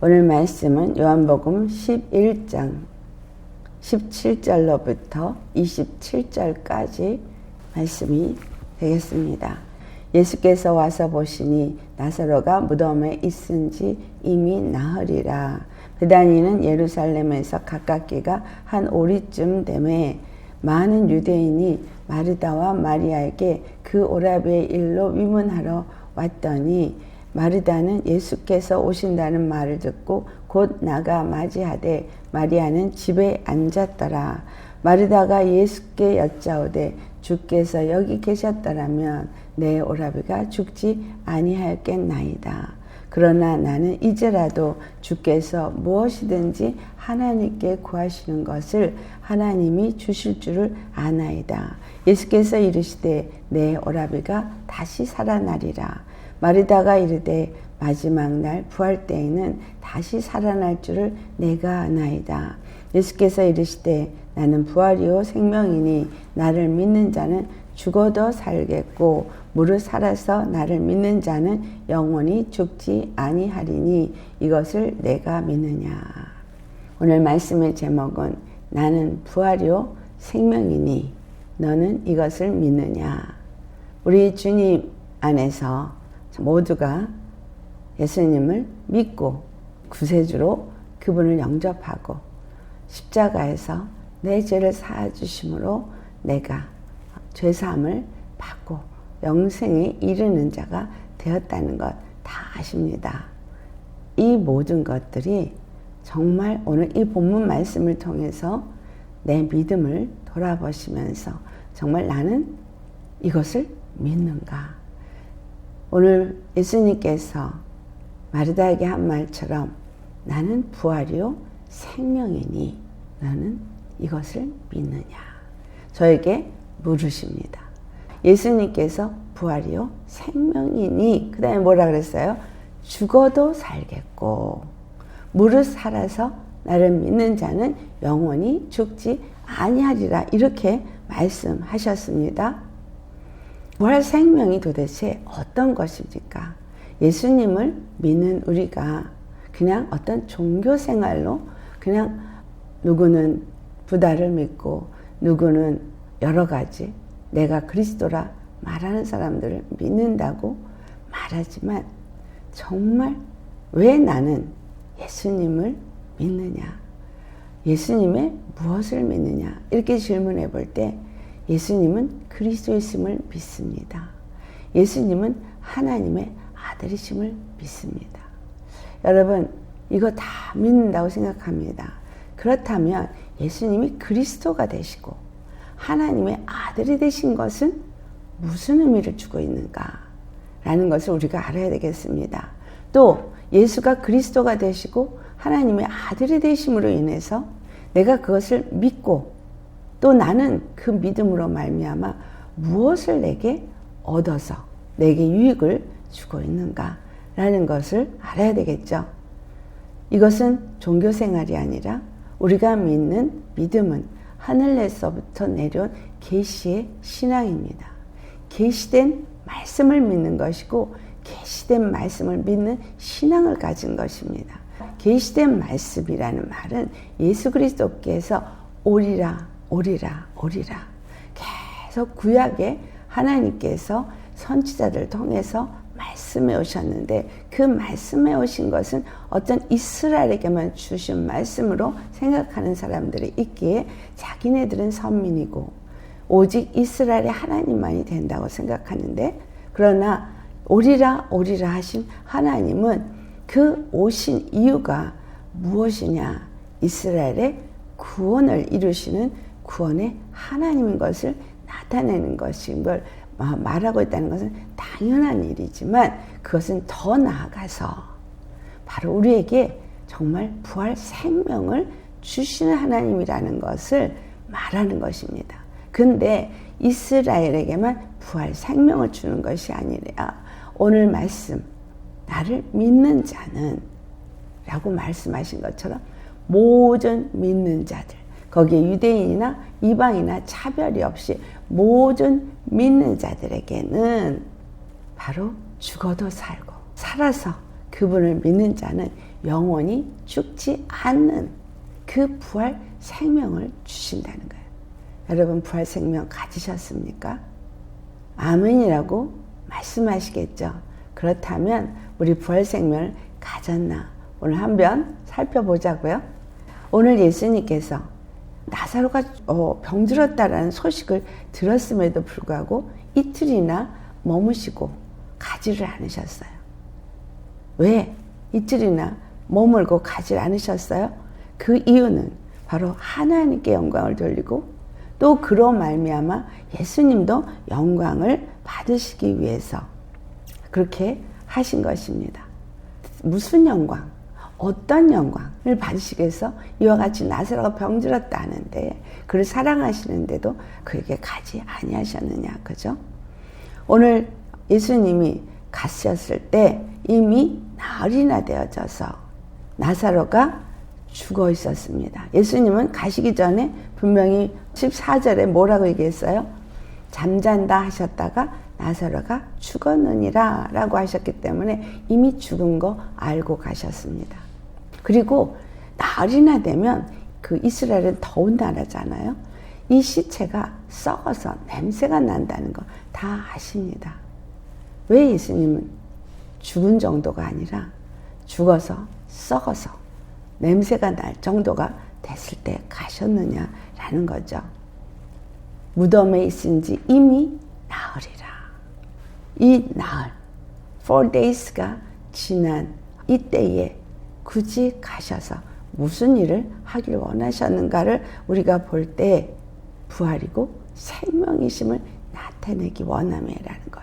오늘 말씀은 요한복음 11장 17절로부터 27절까지 말씀이 되겠습니다. 예수께서 와서 보시니 나사로가 무덤에 있은지 이미 나흘이라. 베다니는 예루살렘에서 가깝기가 한 오리쯤 되매 많은 유대인이 마르다와 마리아에게 그 오라비의 일로 위문하러 왔더니 마르다는 예수께서 오신다는 말을 듣고 곧 나가 맞이하되 마리아는 집에 앉았더라. 마르다가 예수께 여짜오되 주께서 여기 계셨더라면 내 오라비가 죽지 아니하였겠나이다. 그러나 나는 이제라도 주께서 무엇이든지 하나님께 구하시는 것을 하나님이 주실 줄을 아나이다. 예수께서 이르시되 내 오라비가 다시 살아나리라. 마르다가 이르되 마지막 날 부활 때에는 다시 살아날 줄을 내가 아나이다. 예수께서 이르시되 나는 부활이요 생명이니 나를 믿는 자는 죽어도 살겠고 무릇 살아서 나를 믿는 자는 영원히 죽지 아니하리니 이것을 내가 믿느냐. 오늘 말씀의 제목은 나는 부활이요 생명이니 너는 이것을 믿느냐. 우리 주님 안에서 모두가 예수님을 믿고 구세주로 그분을 영접하고 십자가에서 내 죄를 사하주심으로 내가 죄사함을 받고 영생에 이르는 자가 되었다는 것 다 아십니다. 이 모든 것들이 정말 오늘 이 본문 말씀을 통해서 내 믿음을 돌아보시면서 정말 나는 이것을 믿는가. 오늘 예수님께서 마르다에게 한 말처럼 나는 부활이요 생명이니 너는 이것을 믿느냐. 저에게 물으십니다. 예수님께서 부활이요 생명이니 그 다음에 뭐라 그랬어요? 죽어도 살겠고 무릇 살아서 나를 믿는 자는 영원히 죽지 아니하리라. 이렇게 말씀하셨습니다. 부활 생명이 도대체 어떤 것입니까? 예수님을 믿는 우리가 그냥 어떤 종교 생활로 그냥 누구는 부다를 믿고 누구는 여러 가지 내가 그리스도라 말하는 사람들을 믿는다고 말하지만 정말 왜 나는 예수님을 믿느냐? 예수님의 무엇을 믿느냐? 이렇게 질문해 볼 때 예수님은 그리스도이심을 믿습니다. 예수님은 하나님의 아들이심을 믿습니다. 여러분 이거 다 믿는다고 생각합니다. 그렇다면 예수님이 그리스도가 되시고 하나님의 아들이 되신 것은 무슨 의미를 주고 있는가? 라는 것을 우리가 알아야 되겠습니다. 또 예수가 그리스도가 되시고 하나님의 아들이 되심으로 인해서 내가 그것을 믿고 또 나는 그 믿음으로 말미암아 무엇을 내게 얻어서 내게 유익을 주고 있는가? 라는 것을 알아야 되겠죠. 이것은 종교생활이 아니라 우리가 믿는 믿음은 하늘에서부터 내려온 계시의 신앙입니다. 계시된 말씀을 믿는 것이고 계시된 말씀을 믿는 신앙을 가진 것입니다. 계시된 말씀이라는 말은 예수 그리스도께서 오리라 오리라 오리라 계속 구약에 하나님께서 선지자들을 통해서 말씀해 오셨는데 그 말씀해 오신 것은 어떤 이스라엘에게만 주신 말씀으로 생각하는 사람들이 있기에 자기네들은 선민이고 오직 이스라엘의 하나님만이 된다고 생각하는데 그러나 오리라 오리라 하신 하나님은 그 오신 이유가 무엇이냐? 이스라엘의 구원을 이루시는 구원의 하나님인 것을 나타내는 것인 걸 말하고 있다는 것은 당연한 일이지만 그것은 더 나아가서 바로 우리에게 정말 부활 생명을 주시는 하나님이라는 것을 말하는 것입니다. 근데 이스라엘에게만 부활 생명을 주는 것이 아니라 오늘 말씀 나를 믿는 자는 라고 말씀하신 것처럼 모든 믿는 자들 거기에 유대인이나 이방이나 차별이 없이 모든 믿는 자들에게는 바로 죽어도 살고 살아서 그분을 믿는 자는 영원히 죽지 않는 그 부활 생명을 주신다는 거예요. 여러분 부활 생명 가지셨습니까? 아멘이라고 말씀하시겠죠. 그렇다면 우리 부활 생명을 가졌나? 오늘 한번 살펴보자고요. 오늘 예수님께서 나사로가 병들었다라는 소식을 들었음에도 불구하고 이틀이나 머무시고 가지를 않으셨어요. 왜 이틀이나 머물고 가지를 않으셨어요? 그 이유는 바로 하나님께 영광을 돌리고 또 그로 말미암아 예수님도 영광을 받으시기 위해서 그렇게 하신 것입니다. 무슨 영광? 어떤 영광을 받으시기 위해서 이와 같이 나사로가 병들었다 하는데 그를 사랑하시는데도 그에게 가지 아니하셨느냐, 그죠? 오늘 예수님이 가셨을 때 이미 나흘이나 되어져서 나사로가 죽어 있었습니다. 예수님은 가시기 전에 분명히 14절에 뭐라고 얘기했어요? 잠잔다 하셨다가 나사로가 죽었느니라 라고 하셨기 때문에 이미 죽은 거 알고 가셨습니다. 그리고 나흘이나 되면 그 이스라엘은 더운 나라잖아요. 이 시체가 썩어서 냄새가 난다는 거 다 아십니다. 왜 예수님은 죽은 정도가 아니라 죽어서 썩어서 냄새가 날 정도가 됐을 때 가셨느냐라는 거죠. 무덤에 있은 지 이미 나흘이라. 이 나흘, 4days가 지난 이때에 굳이 가셔서 무슨 일을 하길 원하셨는가를 우리가 볼 때 부활이고 생명이심을 나타내기 원함이라는 걸.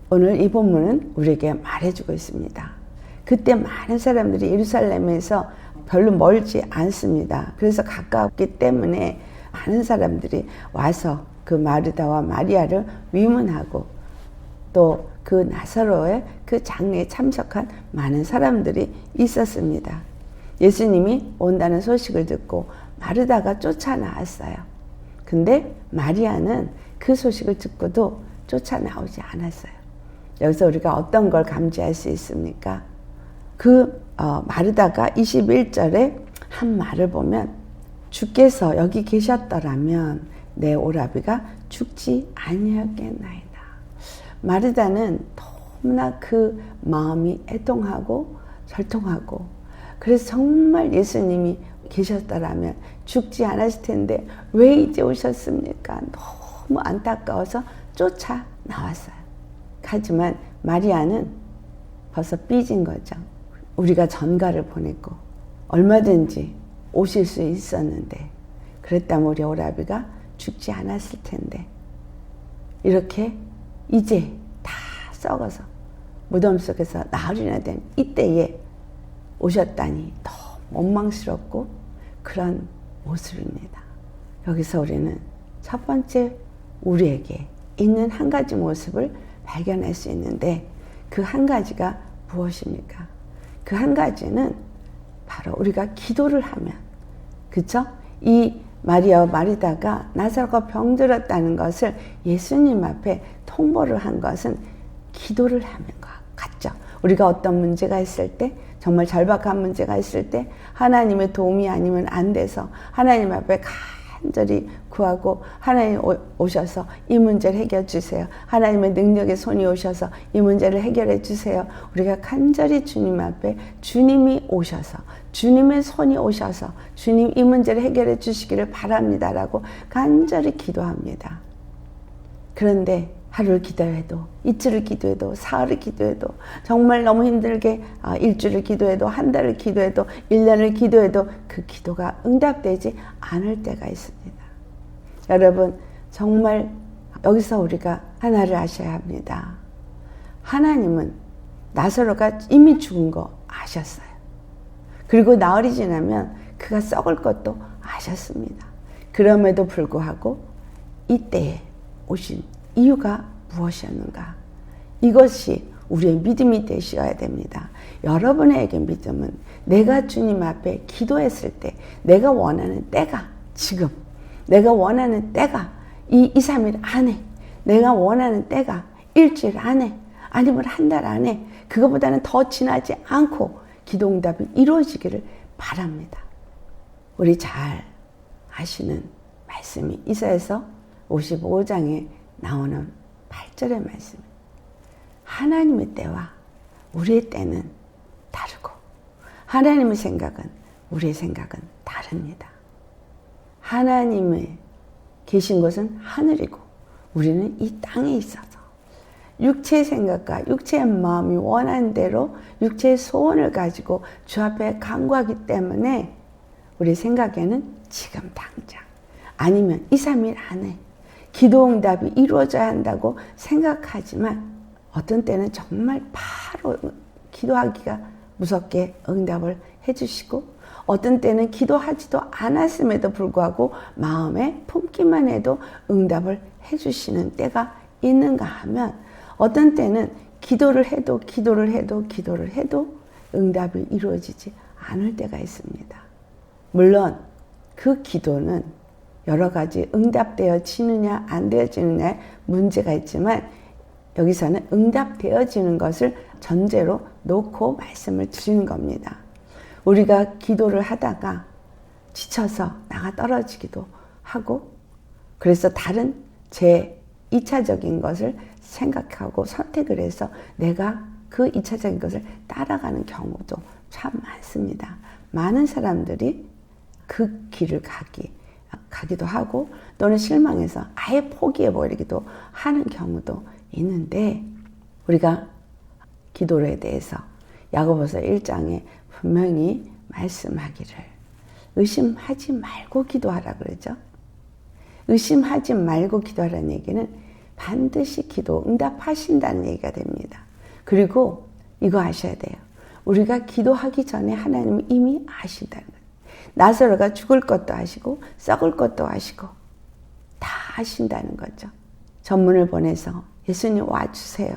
오늘 이 본문은 우리에게 말해주고 있습니다. 그때 많은 사람들이 예루살렘에서 별로 멀지 않습니다. 그래서 가깝기 때문에 많은 사람들이 와서 그 마르다와 마리아를 위문하고 또 그 나사로의 그 장례에 참석한 많은 사람들이 있었습니다. 예수님이 온다는 소식을 듣고 마르다가 쫓아나왔어요. 근데 마리아는 그 소식을 듣고도 쫓아나오지 않았어요. 여기서 우리가 어떤 걸 감지할 수 있습니까? 마르다가 21절에 한 말을 보면 주께서 여기 계셨더라면 내 오라비가 죽지 아니하겠나이다. 마르다는 너무나 그 마음이 애통하고 절통하고 그래서 정말 예수님이 계셨더라면 죽지 않았을 텐데 왜 이제 오셨습니까? 너무 안타까워서 쫓아나왔어요. 하지만 마리아는 벌써 삐진 거죠. 우리가 전가를 보냈고 얼마든지 오실 수 있었는데 그랬다면 우리 오라비가 죽지 않았을 텐데 이렇게 이제 다 썩어서 무덤 속에서 나흘이나 된 이때에 오셨다니 너무 원망스럽고 그런 모습입니다. 여기서 우리는 첫 번째 우리에게 있는 한 가지 모습을 발견할 수 있는데 그 한 가지가 무엇입니까? 그 한 가지는 바로 우리가 기도를 하면, 그쵸? 이 마리아와 마리다가 나사로가 병들었다는 것을 예수님 앞에 통보를 한 것은 기도를 하는 것 같죠. 우리가 어떤 문제가 있을 때, 정말 절박한 문제가 있을 때 하나님의 도움이 아니면 안 돼서 하나님 앞에 간절히 구하고 하나님 오셔서 이 문제를 해결해 주세요. 하나님의 능력의 손이 오셔서 이 문제를 해결해 주세요. 우리가 간절히 주님 앞에 주님이 오셔서 주님의 손이 오셔서 주님 이 문제를 해결해 주시기를 바랍니다라고 간절히 기도합니다. 그런데 하루를 기도해도 이틀을 기도해도 사흘을 기도해도 정말 너무 힘들게 일주일을 기도해도 한 달을 기도해도 1년을 기도해도 그 기도가 응답되지 않을 때가 있습니다. 여러분 정말 여기서 우리가 하나를 아셔야 합니다. 하나님은 나사로가 이미 죽은 거 아셨어요. 그리고 나흘이 지나면 그가 썩을 것도 아셨습니다. 그럼에도 불구하고 이때에 오신 이유가 무엇이었는가? 이것이 우리의 믿음이 되셔야 됩니다. 여러분에게 믿음은 내가 주님 앞에 기도했을 때 내가 원하는 때가 지금, 내가 원하는 때가 이 2-3일 안에, 내가 원하는 때가 일주일 안에 아니면 한 달 안에, 그거보다는 더 지나지 않고 기도 응답이 이루어지기를 바랍니다. 우리 잘 아시는 말씀이 이사야서 55장에 나오는 8절의 말씀입니다. 하나님의 때와 우리의 때는 다르고 하나님의 생각은 우리의 생각은 다릅니다. 하나님의 계신 곳은 하늘이고 우리는 이 땅에 있어서 육체의 생각과 육체의 마음이 원하는 대로 육체의 소원을 가지고 주 앞에 간구하기 때문에 우리 생각에는 지금 당장 아니면 2, 3일 안에 기도 응답이 이루어져야 한다고 생각하지만 어떤 때는 정말 바로 기도하기가 무섭게 응답을 해주시고 어떤 때는 기도하지도 않았음에도 불구하고 마음에 품기만 해도 응답을 해주시는 때가 있는가 하면 어떤 때는 기도를 해도 응답이 이루어지지 않을 때가 있습니다. 물론 그 기도는 여러 가지 응답되어지느냐 안 되어지느냐의 문제가 있지만 여기서는 응답되어지는 것을 전제로 놓고 말씀을 드리는 겁니다. 우리가 기도를 하다가 지쳐서 나가 떨어지기도 하고 그래서 다른 제 2차적인 것을 생각하고 선택을 해서 내가 그 2차적인 것을 따라가는 경우도 참 많습니다. 많은 사람들이 그 길을 가기도 하고 또는 실망해서 아예 포기해버리기도 하는 경우도 있는데 우리가 기도에 대해서 야고보서 1장에 분명히 말씀하기를 의심하지 말고 기도하라 그러죠. 의심하지 말고 기도하라는 얘기는 반드시 기도 응답하신다는 얘기가 됩니다. 그리고 이거 아셔야 돼요. 우리가 기도하기 전에 하나님은 이미 아신다는 거예요. 나사로가 죽을 것도 아시고 썩을 것도 아시고 다 아신다는 거죠. 전문을 보내서 예수님 와주세요.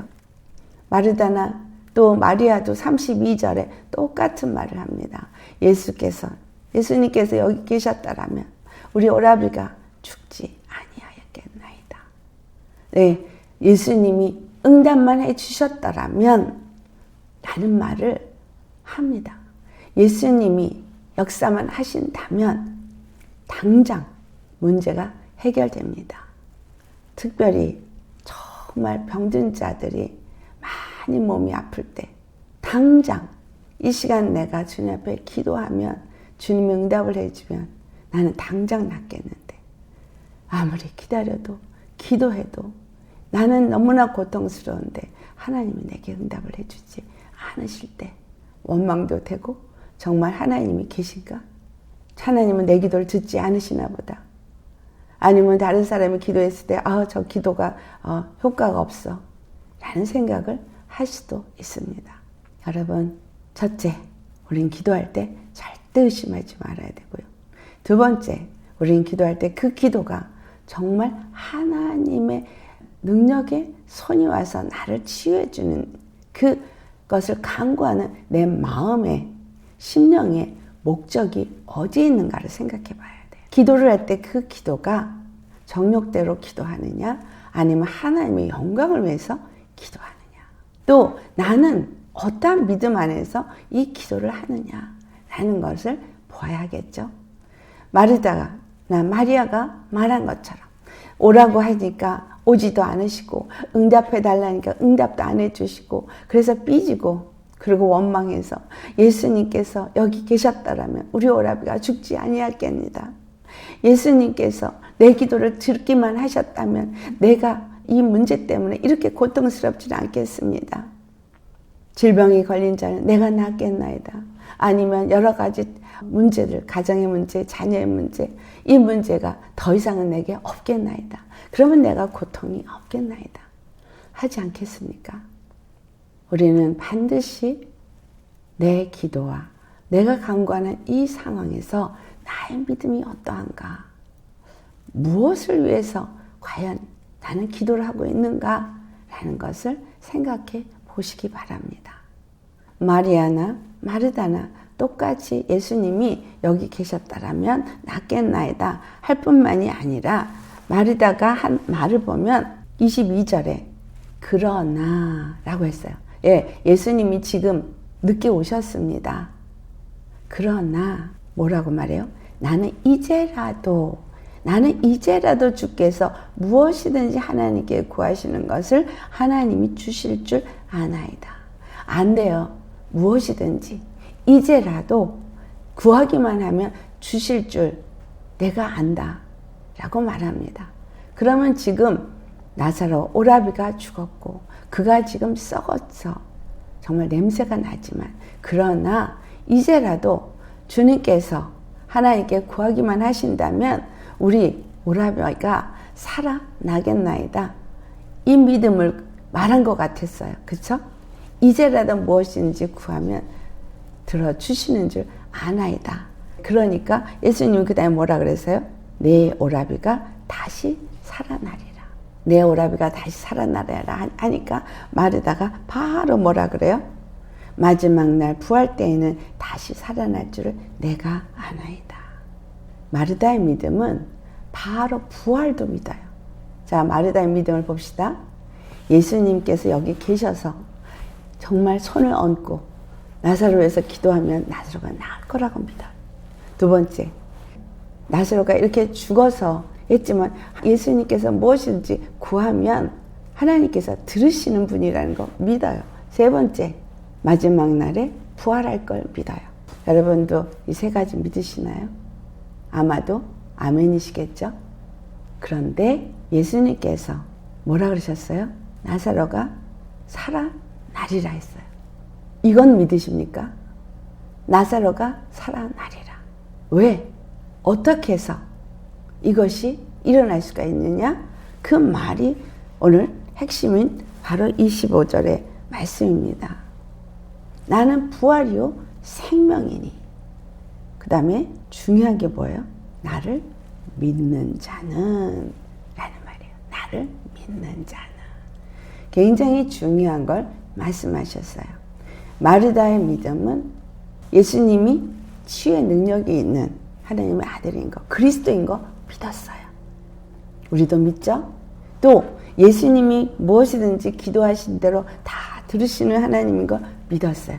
마르다나 또 마리아도 32절에 똑같은 말을 합니다. 예수님께서 여기 계셨다라면 우리 오라비가 죽지 아니하였겠나이다. 네, 예수님이 응답만 해주셨다라면 라는 말을 합니다. 예수님이 역사만 하신다면 당장 문제가 해결됩니다. 특별히 정말 병든 자들이 많이 몸이 아플 때 당장 이 시간 내가 주님 앞에 기도하면 주님이 응답을 해주면 나는 당장 낫겠는데 아무리 기다려도 기도해도 나는 너무나 고통스러운데 하나님이 내게 응답을 해주지 않으실 때 원망도 되고 정말 하나님이 계신가? 하나님은 내 기도를 듣지 않으시나 보다. 아니면 다른 사람이 기도했을 때 저 기도가 효과가 없어 라는 생각을 할 수도 있습니다. 여러분, 첫째, 우린 기도할 때 절대 의심하지 말아야 되고요. 두 번째, 우린 기도할 때 그 기도가 정말 하나님의 능력의 손이 와서 나를 치유해주는 그것을 간구하는 내 마음의 심령의 목적이 어디에 있는가를 생각해 봐야 돼요. 기도를 할 때 그 기도가 정욕대로 기도하느냐 아니면 하나님의 영광을 위해서 기도하느냐 또 나는 어떠한 믿음 안에서 이 기도를 하느냐라는 것을 보아야겠죠. 마리아가 말한 것처럼 오라고 하니까 오지도 않으시고 응답해 달라니까 응답도 안 해주시고 그래서 삐지고 그리고 원망해서 예수님께서 여기 계셨다라면 우리 오라비가 죽지 아니하겠니다. 예수님께서 내 기도를 듣기만 하셨다면 내가 이 문제 때문에 이렇게 고통스럽지는 않겠습니다. 질병이 걸린 자는 내가 낫겠나이다. 아니면 여러 가지 문제들, 가정의 문제, 자녀의 문제, 이 문제가 더 이상은 내게 없겠나이다. 그러면 내가 고통이 없겠나이다. 하지 않겠습니까? 우리는 반드시 내 기도와 내가 간구하는 이 상황에서 나의 믿음이 어떠한가? 무엇을 위해서 과연 나는 기도를 하고 있는가? 라는 것을 생각해 보시기 바랍니다. 마리아나 마르다나 똑같이 예수님이 여기 계셨다라면 낫겠나이다 할 뿐만이 아니라 마르다가 한 말을 보면 22절에 그러나 라고 했어요. 예수님이 지금 늦게 오셨습니다. 그러나 뭐라고 말해요? 나는 이제라도 주께서 무엇이든지 하나님께 구하시는 것을 하나님이 주실 줄 아나이다. 안 돼요. 무엇이든지 이제라도 구하기만 하면 주실 줄 내가 안다 라고 말합니다. 그러면 지금 나사로 오라비가 죽었고 그가 지금 썩었어. 정말 냄새가 나지만 그러나 이제라도 주님께서 하나님께 구하기만 하신다면 우리 오라비가 살아나겠나이다. 이 믿음을 말한 것 같았어요. 그렇죠? 이제라도 무엇인지 구하면 들어주시는 줄 아나이다. 그러니까 예수님이 그 다음에 뭐라 그랬어요? 내 오라비가 다시 살아나리라. 내 오라비가 다시 살아나리라 하니까 마르다가 바로 뭐라 그래요? 마지막 날 부활 때에는 다시 살아날 줄을 내가 아나이다. 마르다의 믿음은 바로 부활도 믿어요. 자, 마르다의 믿음을 봅시다. 예수님께서 여기 계셔서 정말 손을 얹고 나사로에서 기도하면 나사로가 나을 거라고 믿어요. 두 번째, 나사로가 이렇게 죽어서 했지만 예수님께서 무엇인지 구하면 하나님께서 들으시는 분이라는 거 믿어요. 세 번째, 마지막 날에 부활할 걸 믿어요. 여러분도 이 세 가지 믿으시나요? 아마도 아멘이시겠죠? 그런데 예수님께서 뭐라 그러셨어요? 나사로가 살아나리라 했어요. 이건 믿으십니까? 나사로가 살아나리라. 왜? 어떻게 해서 이것이 일어날 수가 있느냐? 그 말이 오늘 핵심인 바로 25절의 말씀입니다. 나는 부활이요 생명이니. 그 다음에 중요한 게 뭐예요? 나를 믿는 자는 라는 말이에요. 나를 믿는 자는. 굉장히 중요한 걸 말씀하셨어요. 마르다의 믿음은 예수님이 치유의 능력이 있는 하나님의 아들인 거, 그리스도인 거 믿었어요. 우리도 믿죠? 또 예수님이 무엇이든지 기도하신 대로 다 들으시는 하나님인 거 믿었어요.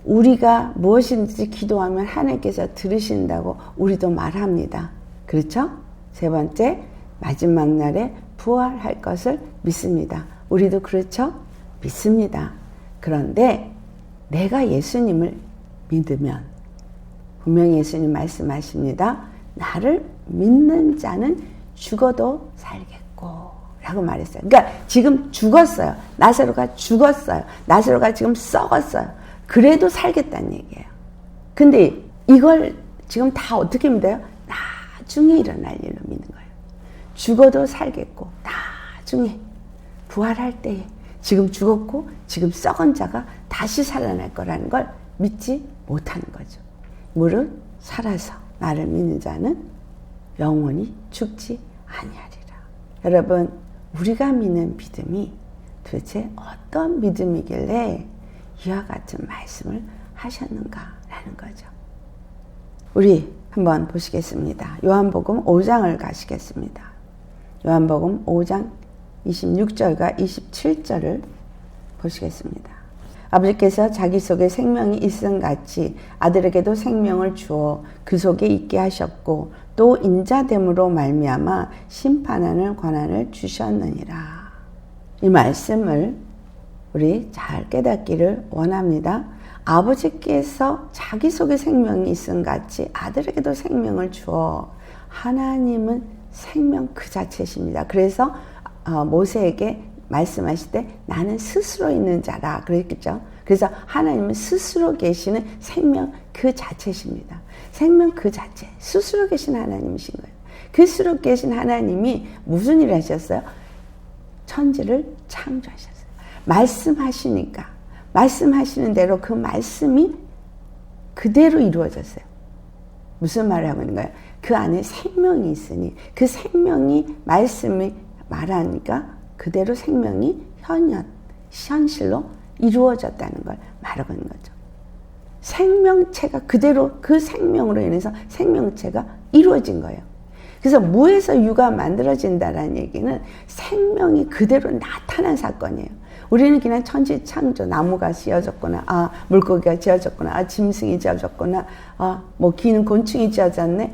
우리가 무엇이든지 기도하면 하나님께서 들으신다고 우리도 말합니다. 그렇죠? 세 번째, 마지막 날에 부활할 것을 믿습니다. 우리도 그렇죠? 믿습니다. 그런데 내가 예수님을 믿으면 분명히 예수님 말씀하십니다. 나를 믿는 자는 죽어도 살겠고 라고 말했어요. 그러니까 지금 죽었어요. 나사로가 죽었어요. 나사로가 지금 썩었어요. 그래도 살겠다는 얘기예요. 근데 이걸 지금 다 어떻게 믿어요? 나중에 일어날 일로 믿는 거예요. 죽어도 살겠고 나중에 부활할 때에 지금 죽었고 지금 썩은 자가 다시 살아날 거라는 걸 믿지 못하는 거죠. 무릇 살아서 나를 믿는 자는 영원히 죽지 아니하리라. 여러분, 우리가 믿는 믿음이 도대체 어떤 믿음이길래 이와 같은 말씀을 하셨는가라는 거죠. 우리 한번 보시겠습니다. 요한복음 5장을 가시겠습니다. 요한복음 5장 26절과 27절을 보시겠습니다. 아버지께서 자기 속에 생명이 있음같이 아들에게도 생명을 주어 그 속에 있게 하셨고 또 인자됨으로 말미암아 심판하는 권한을 주셨느니라. 이 말씀을 우리 잘 깨닫기를 원합니다. 아버지께서 자기 속에 생명이 있음같이 아들에게도 생명을 주어. 하나님은 생명 그 자체십니다. 그래서 모세에게 말씀하실 때 나는 스스로 있는 자라 그랬겠죠. 그래서 하나님은 스스로 계시는 생명 그 자체십니다. 생명 그 자체, 스스로 계신 하나님이신 거예요. 그 스스로 계신 하나님이 무슨 일을 하셨어요? 천지를 창조하셨어요. 말씀하시니까 말씀하시는 대로 그 말씀이 그대로 이루어졌어요. 무슨 말을 하고 있는 거예요? 그 안에 생명이 있으니 그 생명이 말씀이 말하니까 그대로 생명이 현실로 이루어졌다는 걸 말하고 있는 거죠. 생명체가 그대로 그 생명으로 인해서 생명체가 이루어진 거예요. 그래서 무에서 유가 만들어진다라는 얘기는 생명이 그대로 나타난 사건이에요. 우리는 그냥 천지창조, 나무가 지어졌구나, 물고기가 지어졌구나, 짐승이 지어졌구나, 뭐 기는 곤충이 지어졌네.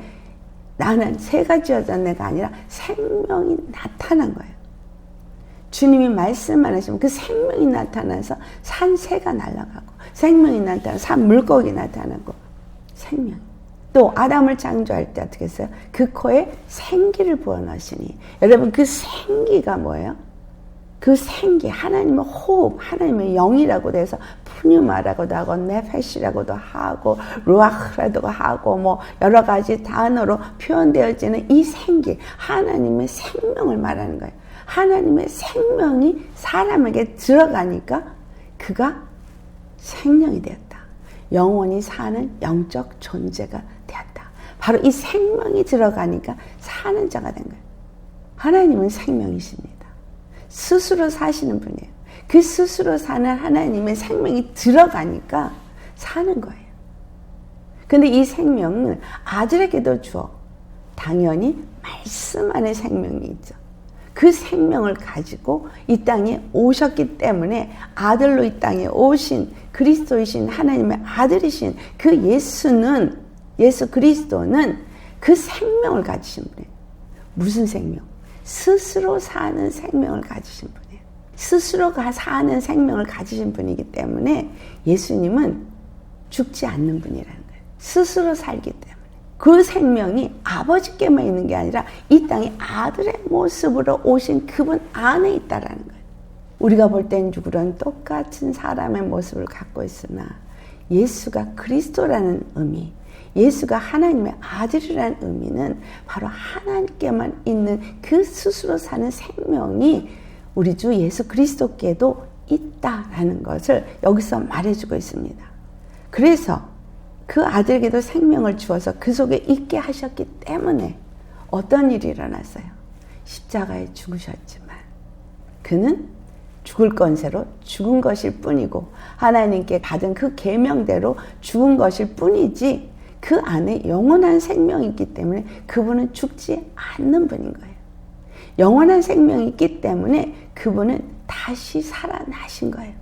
나는 새가 지어졌네가 아니라 생명이 나타난 거예요. 주님이 말씀만 하시면 그 생명이 나타나서 산 새가 날아가고, 생명이 나타나서 산 물고기 나타나고, 생명. 또 아담을 창조할 때 어떻게 했어요? 그 코에 생기를 부어넣으시니. 여러분, 그 생기가 뭐예요? 그 생기, 하나님의 호흡, 하나님의 영이라고도 해서 푸뉴마라고도 하고 네페시라고도 하고 루아흐라고도 하고 뭐 여러 가지 단어로 표현되어지는 이 생기, 하나님의 생명을 말하는 거예요. 하나님의 생명이 사람에게 들어가니까 그가 생명이 되었다. 영원히 사는 영적 존재가 되었다. 바로 이 생명이 들어가니까 사는 자가 된 거예요. 하나님은 생명이십니다. 스스로 사시는 분이에요. 그 스스로 사는 하나님의 생명이 들어가니까 사는 거예요. 근데 이 생명은 아들에게도 주어 당연히 말씀 안에 생명이 있죠. 그 생명을 가지고 이 땅에 오셨기 때문에 아들로 이 땅에 오신 그리스도이신 하나님의 아들이신 그 예수 그리스도는 그 생명을 가지신 분이에요. 무슨 생명? 스스로 사는 생명을 가지신 분이에요. 스스로가 사는 생명을 가지신 분이기 때문에 예수님은 죽지 않는 분이라는 거예요. 스스로 살기 때문에. 그 생명이 아버지께만 있는 게 아니라 이 땅에 아들의 모습으로 오신 그분 안에 있다라는 거예요. 우리가 볼 땐 누구랑 똑같은 사람의 모습을 갖고 있으나 예수가 그리스도라는 의미, 예수가 하나님의 아들이라는 의미는 바로 하나님께만 있는 그 스스로 사는 생명이 우리 주 예수 그리스도께도 있다라는 것을 여기서 말해주고 있습니다. 그래서 그 아들에게도 생명을 주어서 그 속에 있게 하셨기 때문에 어떤 일이 일어났어요? 십자가에 죽으셨지만 그는 죽을 권세로 죽은 것일 뿐이고 하나님께 받은 그 계명대로 죽은 것일 뿐이지 그 안에 영원한 생명이 있기 때문에 그분은 죽지 않는 분인 거예요. 영원한 생명이 있기 때문에 그분은 다시 살아나신 거예요.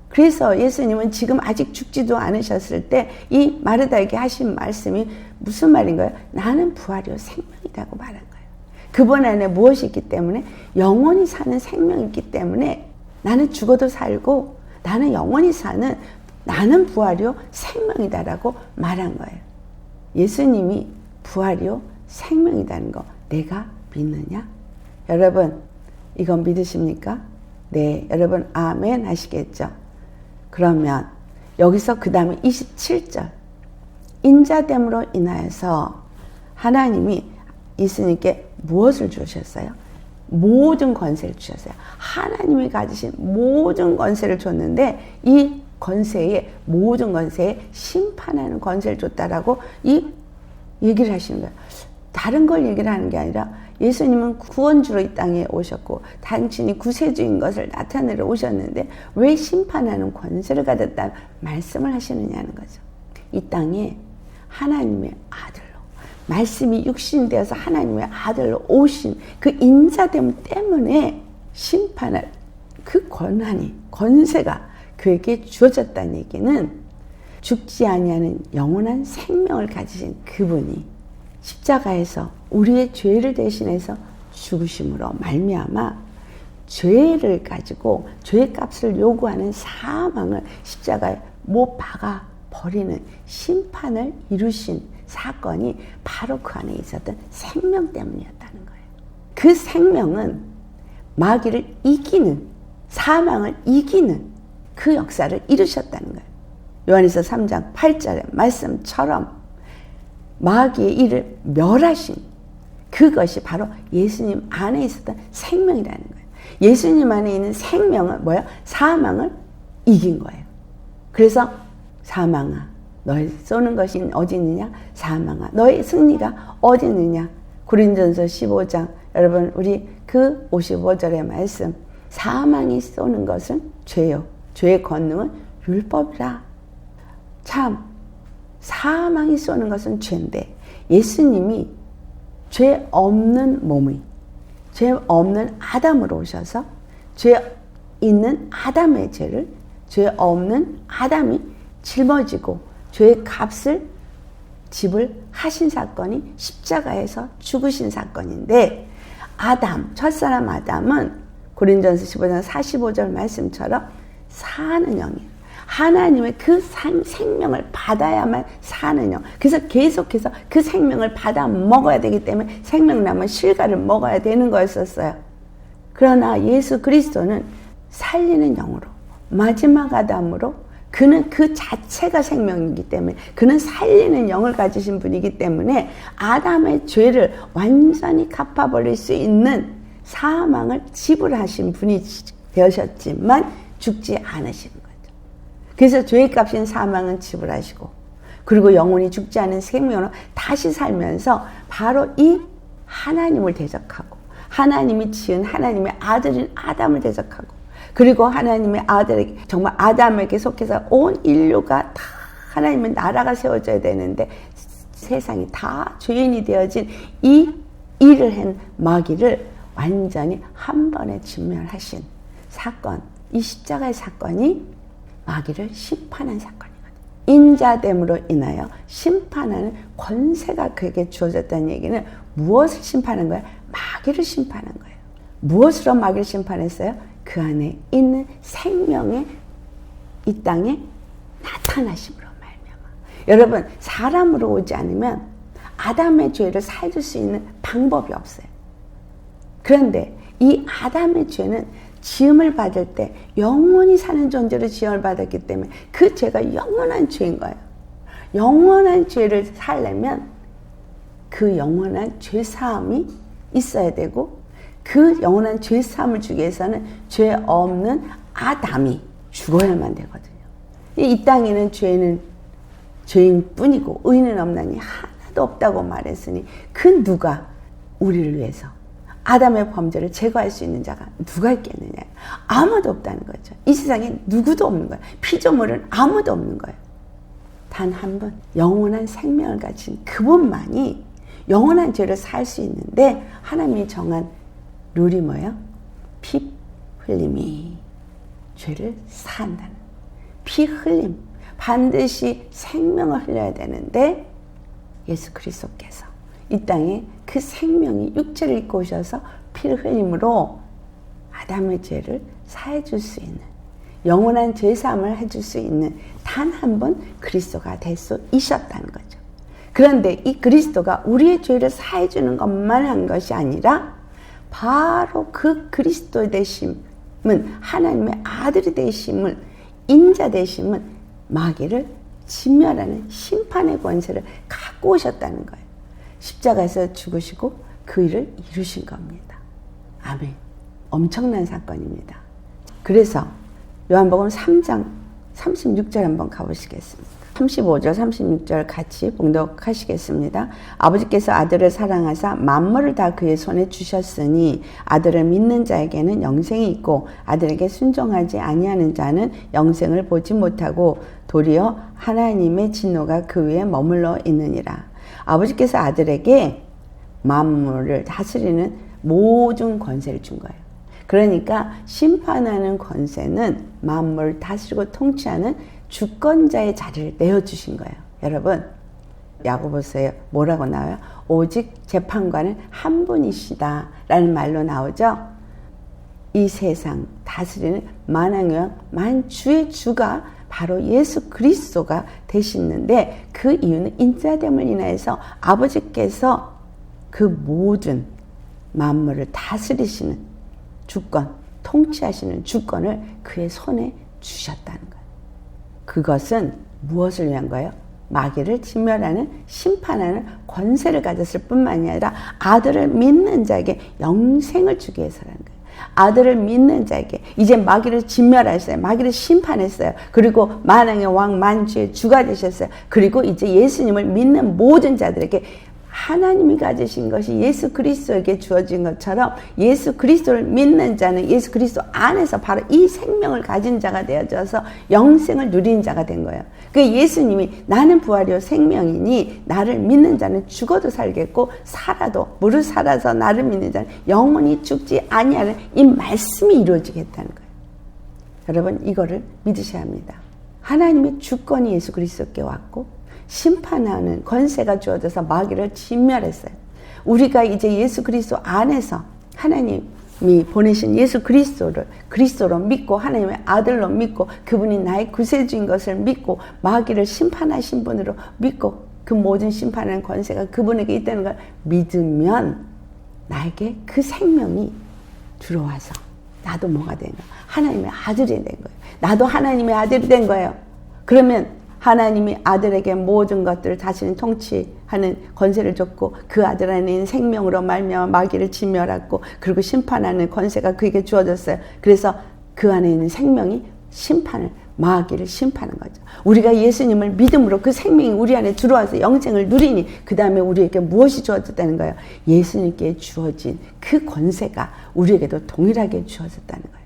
그래서 예수님은 지금 아직 죽지도 않으셨을 때 이 마르다에게 하신 말씀이 무슨 말인가요? 나는 부활이요 생명이라고 말한 거예요. 그분 안에 무엇이 있기 때문에? 영원히 사는 생명이 있기 때문에 나는 죽어도 살고 나는 영원히 사는 나는 부활이요 생명이다라고 말한 거예요. 예수님이 부활이요 생명이라는 거 내가 믿느냐? 여러분 이건 믿으십니까? 네, 여러분 아멘 하시겠죠? 그러면 여기서 그 다음에 27절 인자됨으로 인하여서 하나님이 예수님께 무엇을 주셨어요? 모든 권세를 주셨어요. 하나님이 가지신 모든 권세를 줬는데 이 권세에 모든 권세에 심판하는 권세를 줬다라고 이 얘기를 하시는 거예요. 다른 걸 얘기를 하는 게 아니라 예수님은 구원주로 이 땅에 오셨고 당신이 구세주인 것을 나타내러 오셨는데 왜 심판하는 권세를 가졌다는 말씀을 하시느냐는 거죠. 이 땅에 하나님의 아들로 말씀이 육신되어서 하나님의 아들로 오신 그 인자됨 때문에 심판할 그 권세가 그에게 주어졌다는 얘기는 죽지 아니하는 영원한 생명을 가지신 그분이 십자가에서 우리의 죄를 대신해서 죽으심으로 말미암아 죄를 가지고 죄의 값을 요구하는 사망을 십자가에 못 박아 버리는 심판을 이루신 사건이 바로 그 안에 있었던 생명 때문이었다는 거예요. 그 생명은 마귀를 이기는, 사망을 이기는 그 역사를 이루셨다는 거예요. 요한일서 3장 8절의 말씀처럼 마귀의 일을 멸하신 그것이 바로 예수님 안에 있었던 생명이라는 거예요. 예수님 안에 있는 생명은 뭐예요? 사망을 이긴 거예요. 그래서 사망아 너의 쏘는 것이 어디 있느냐? 사망아 너의 승리가 어디 있느냐? 고린도전서 15장 여러분 우리 그 55절의 말씀 사망이 쏘는 것은 죄요. 죄의 권능은 율법이라. 참 사망이 쏘는 것은 죄인데 예수님이 죄 없는 몸의 죄 없는 아담으로 오셔서 죄 있는 아담의 죄를 죄 없는 아담이 짊어지고 죄의 값을 지불하신 사건이 십자가에서 죽으신 사건인데, 아담, 첫사람 아담은 고린도전서 15장 45절 말씀처럼 사는 영이에요. 하나님의 그 생명을 받아야만 사는 영. 그래서 계속해서 그 생명을 받아 먹어야 되기 때문에 생명나무 실과를 먹어야 되는 거였었어요. 그러나 예수 그리스도는 살리는 영으로, 마지막 아담으로, 그는 그 자체가 생명이기 때문에, 그는 살리는 영을 가지신 분이기 때문에 아담의 죄를 완전히 갚아버릴 수 있는 사망을 지불하신 분이 되셨지만 죽지 않으신 거죠. 그래서 죄의 값인 사망은 지불하시고, 그리고 영혼이 죽지 않은 생명으로 다시 살면서 바로 이 하나님을 대적하고, 하나님이 지은 하나님의 아들인 아담을 대적하고, 그리고 하나님의 아들에게, 정말 아담에게 속해서 온 인류가 다 하나님의 나라가 세워져야 되는데 세상이 다 죄인이 되어진 이 일을 한 마귀를 완전히 한 번에 진멸하신 사건, 이 십자가의 사건이 마귀를 심판한 사건이거든요. 인자됨으로 인하여 심판하는 권세가 그에게 주어졌다는 얘기는 무엇을 심판한 거예요? 마귀를 심판한 거예요. 무엇으로 마귀를 심판했어요? 그 안에 있는 생명의 이 땅에 나타나심으로 말미암아. 여러분, 사람으로 오지 않으면 아담의 죄를 사해줄 수 있는 방법이 없어요. 그런데 이 아담의 죄는 지음을 받을 때 영원히 사는 존재로 지음을 받았기 때문에 그 죄가 영원한 죄인 거예요. 영원한 죄를 살려면 그 영원한 죄사함이 있어야 되고, 그 영원한 죄사함을 주기 위해서는 죄 없는 아담이 죽어야만 되거든요. 이 땅에는 죄인뿐이고 의인은 없나니 하나도 없다고 말했으니 그 누가 우리를 위해서 아담의 범죄를 제거할 수 있는 자가 누가 있겠느냐? 아무도 없다는 거죠. 이 세상에 누구도 없는 거예요. 피조물은 아무도 없는 거예요. 단 한 분, 영원한 생명을 가진 그분만이 영원한 죄를 살 수 있는데, 하나님이 정한 룰이 뭐예요? 피 흘림이 죄를 사한다는, 피 흘림, 반드시 생명을 흘려야 되는데 예수 그리스도께서 이 땅에 그 생명이 육체를 입고 오셔서 피를 흘림으로 아담의 죄를 사해줄 수 있는, 영원한 죄사함을 해줄 수 있는 단 한 번 그리스도가 될 수 있었다는 거죠. 그런데 이 그리스도가 우리의 죄를 사해주는 것만 한 것이 아니라 바로 그 그리스도의 되심은, 하나님의 아들이 되심은, 인자 되심은 마귀를 진멸하는 심판의 권세를 갖고 오셨다는 거예요. 십자가에서 죽으시고 그 일을 이루신 겁니다. 아멘. 엄청난 사건입니다. 그래서 요한복음 3장 36절 한번 가보시겠습니다. 35절 36절 같이 봉독하시겠습니다. 아버지께서 아들을 사랑하사 만물을 다 그의 손에 주셨으니 아들을 믿는 자에게는 영생이 있고 아들에게 순종하지 아니하는 자는 영생을 보지 못하고 도리어 하나님의 진노가 그 위에 머물러 있느니라. 아버지께서 아들에게 만물을 다스리는 모든 권세를 준 거예요. 그러니까 심판하는 권세는 만물을 다스리고 통치하는 주권자의 자리를 내어주신 거예요. 여러분, 야고보서에 뭐라고 나와요? 오직 재판관은 한 분이시다 라는 말로 나오죠. 이 세상 다스리는 만왕의 왕 만주의 주가 바로 예수 그리스도가 되시는데, 그 이유는 인자됨을 인하여서 아버지께서 그 모든 만물을 다스리시는 주권, 통치하시는 주권을 그의 손에 주셨다는 거예요. 그것은 무엇을 위한 거예요? 마귀를 진멸하는, 심판하는 권세를 가졌을 뿐만이 아니라 아들을 믿는 자에게 영생을 주기 위해서라는 거예요. 아들을 믿는 자에게 이제 마귀를 진멸하셨어요. 마귀를 심판했어요. 그리고 만왕의 왕 만주의 주가 되셨어요. 그리고 이제 예수님을 믿는 모든 자들에게 하나님이 가지신 것이 예수 그리스도에게 주어진 것처럼 예수 그리스도를 믿는 자는 예수 그리스도 안에서 바로 이 생명을 가진 자가 되어져서 영생을 누리는 자가 된 거예요. 그 예수님이 나는 부활이요 생명이니 나를 믿는 자는 죽어도 살겠고 살아도 무릇 살아서 나를 믿는 자는 영원히 죽지 아니하는 이 말씀이 이루어지겠다는 거예요. 여러분 이거를 믿으셔야 합니다. 하나님의 주권이 예수 그리스도께 왔고 심판하는 권세가 주어져서 마귀를 진멸했어요. 우리가 이제 예수 그리스도 안에서 하나님이 보내신 예수 그리스도로 믿고 하나님의 아들로 믿고 그분이 나의 구세주인 것을 믿고 마귀를 심판하신 분으로 믿고 그 모든 심판하는 권세가 그분에게 있다는 걸 믿으면 나에게 그 생명이 들어와서 나도 뭐가 된 거야? 하나님의 아들이 된 거예요. 나도 하나님의 아들이 된 거예요. 그러면 하나님이 아들에게 모든 것들을 자신이 통치하는 권세를 줬고 그 아들 안에 있는 생명으로 말미암아 마귀를 진멸하고 그리고 심판하는 권세가 그에게 주어졌어요. 그래서 그 안에 있는 생명이 마귀를 심판하는 거죠. 우리가 예수님을 믿음으로 그 생명이 우리 안에 들어와서 영생을 누리니 그 다음에 우리에게 무엇이 주어졌다는 거예요? 예수님께 주어진 그 권세가 우리에게도 동일하게 주어졌다는 거예요.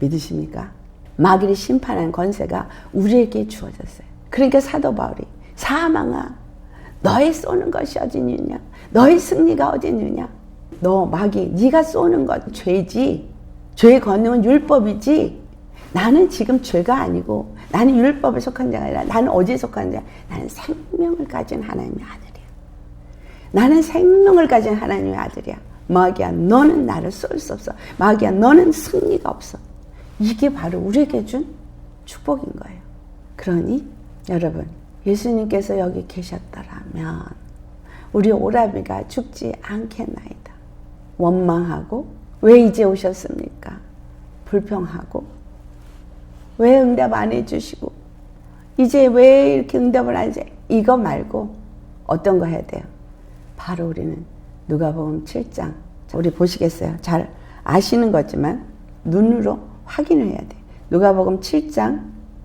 믿으십니까? 마귀를 심판하는 권세가 우리에게 주어졌어요. 그러니까 사도 바울이 사망아 너의 쏘는 것이 어디 있느냐? 너의 승리가 어디 있느냐? 너 마귀 네가 쏘는 것 죄지. 죄의 권능은 율법이지. 나는 지금 죄가 아니고 나는 율법에 속한 자가 아니라 나는 어디에 속한 자야? 나는 생명을 가진 하나님의 아들이야. 나는 생명을 가진 하나님의 아들이야. 마귀야 너는 나를 쏠 수 없어. 마귀야 너는 승리가 없어. 이게 바로 우리에게 준 축복인 거예요. 그러니 여러분 예수님께서 여기 계셨더라면 우리 오라비가 죽지 않겠나이다. 원망하고 왜 이제 오셨습니까? 불평하고 왜 응답 안 해주시고 이제 왜 이렇게 응답을 안 해? 이거 말고 어떤 거 해야 돼요? 바로 우리는 누가복음 7장 우리 보시겠어요? 잘 아시는 거지만 눈으로 확인을 해야 돼. 누가복음 7장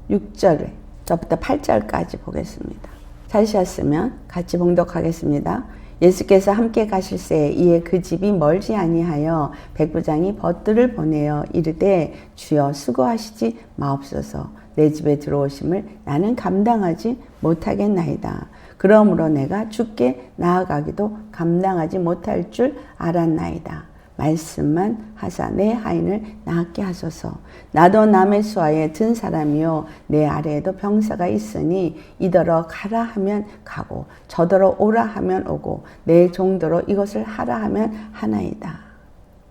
6절에 저부터 8절까지 보겠습니다. 찾으셨으면 같이 봉독하겠습니다. 예수께서 함께 가실새 이에 그 집이 멀지 아니하여 백부장이 벗들을 보내어 이르되 주여 수고하시지 마옵소서 내 집에 들어오심을 나는 감당하지 못하겠나이다. 그러므로 내가 주께 나아가기도 감당하지 못할 줄 알았나이다. 말씀만 하사 내 하인을 낫게 하소서. 나도 남의 수하에 든 사람이요 내 아래에도 병사가 있으니 이더러 가라 하면 가고 저더러 오라 하면 오고 내 종도로 이것을 하라 하면 하나이다.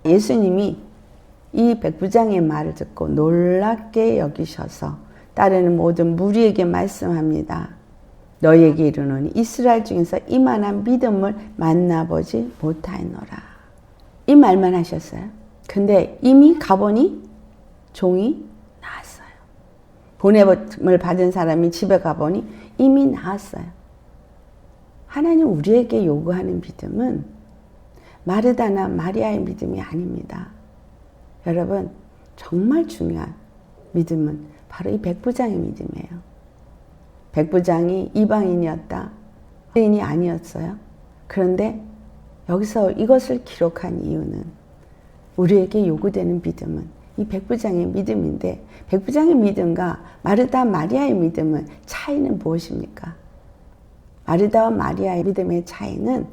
예수님이 이 백부장의 말을 듣고 놀랍게 여기셔서 따르는 모든 무리에게 말씀합니다. 너희에게 이르노니 이스라엘 중에서 이만한 믿음을 만나보지 못하였노라. 이 말만 하셨어요. 근데 이미 가보니 종이 나았어요. 보냄을 받은 사람이 집에 가보니 이미 나았어요. 하나님 우리에게 요구하는 믿음은 마르다나 마리아의 믿음이 아닙니다. 여러분 정말 중요한 믿음은 바로 이 백부장의 믿음이에요. 백부장이 이방인이었다. 유대인이 아니었어요. 그런데 여기서 이것을 기록한 이유는 우리에게 요구되는 믿음은 이 백부장의 믿음인데 백부장의 믿음과 마르다 마리아의 믿음은 차이는 무엇입니까? 마르다와 마리아의 믿음의 차이는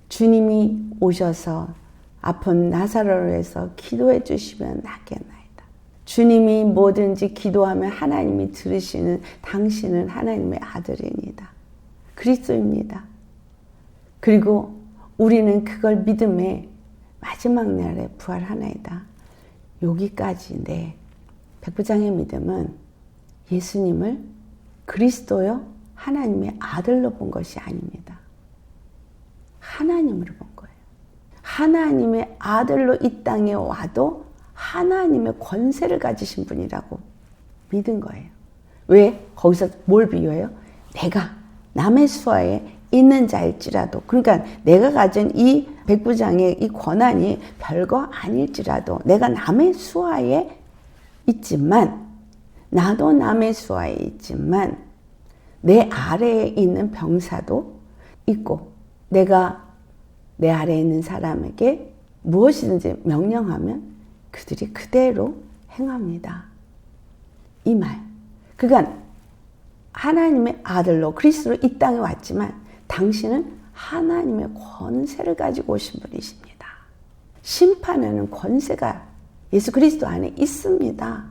주님이 오셔서 아픈 나사로에서 기도해 주시면 낫겠나이다. 주님이 뭐든지 기도하면 하나님이 들으시는 당신은 하나님의 아들입니다. 그리스도입니다. 그리고 우리는 그걸 믿음에 마지막 날에 부활하나이다. 여기까지인데 백부장의 믿음은 예수님을 그리스도요 하나님의 아들로 본 것이 아닙니다. 하나님으로 본 거예요. 하나님의 아들로 이 땅에 와도 하나님의 권세를 가지신 분이라고 믿은 거예요. 왜? 거기서 뭘 비유해요? 내가 남의 수하에 있는 자일지라도 그러니까 내가 가진 이 백부장의 이 권한이 별거 아닐지라도 내가 남의 수하에 있지만 나도 남의 수하에 있지만 내 아래에 있는 병사도 있고 내가 내 아래에 있는 사람에게 무엇이든지 명령하면 그들이 그대로 행합니다. 이 말. 그러니까 하나님의 아들로 그리스도로 이 땅에 왔지만 당신은 하나님의 권세를 가지고 오신 분이십니다. 심판하는 권세가 예수 그리스도 안에 있습니다.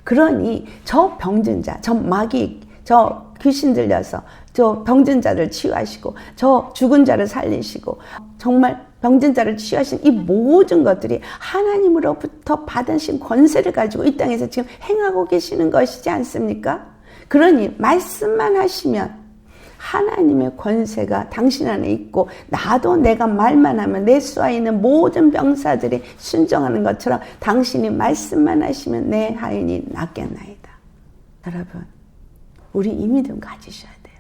그러니 저 병든 자, 저 마귀, 저 귀신 들려서 저 병든 자를 치유하시고 저 죽은 자를 살리시고 정말 병든 자를 치유하신 이 모든 것들이 하나님으로부터 받으신 권세를 가지고 이 땅에서 지금 행하고 계시는 것이지 않습니까? 그러니 말씀만 하시면 하나님의 권세가 당신 안에 있고 나도 내가 말만 하면 내 수하에 있는 모든 병사들이 순종하는 것처럼 당신이 말씀만 하시면 내 하인이 낫겠나이다. 여러분, 우리 이 믿음 가지셔야 돼요.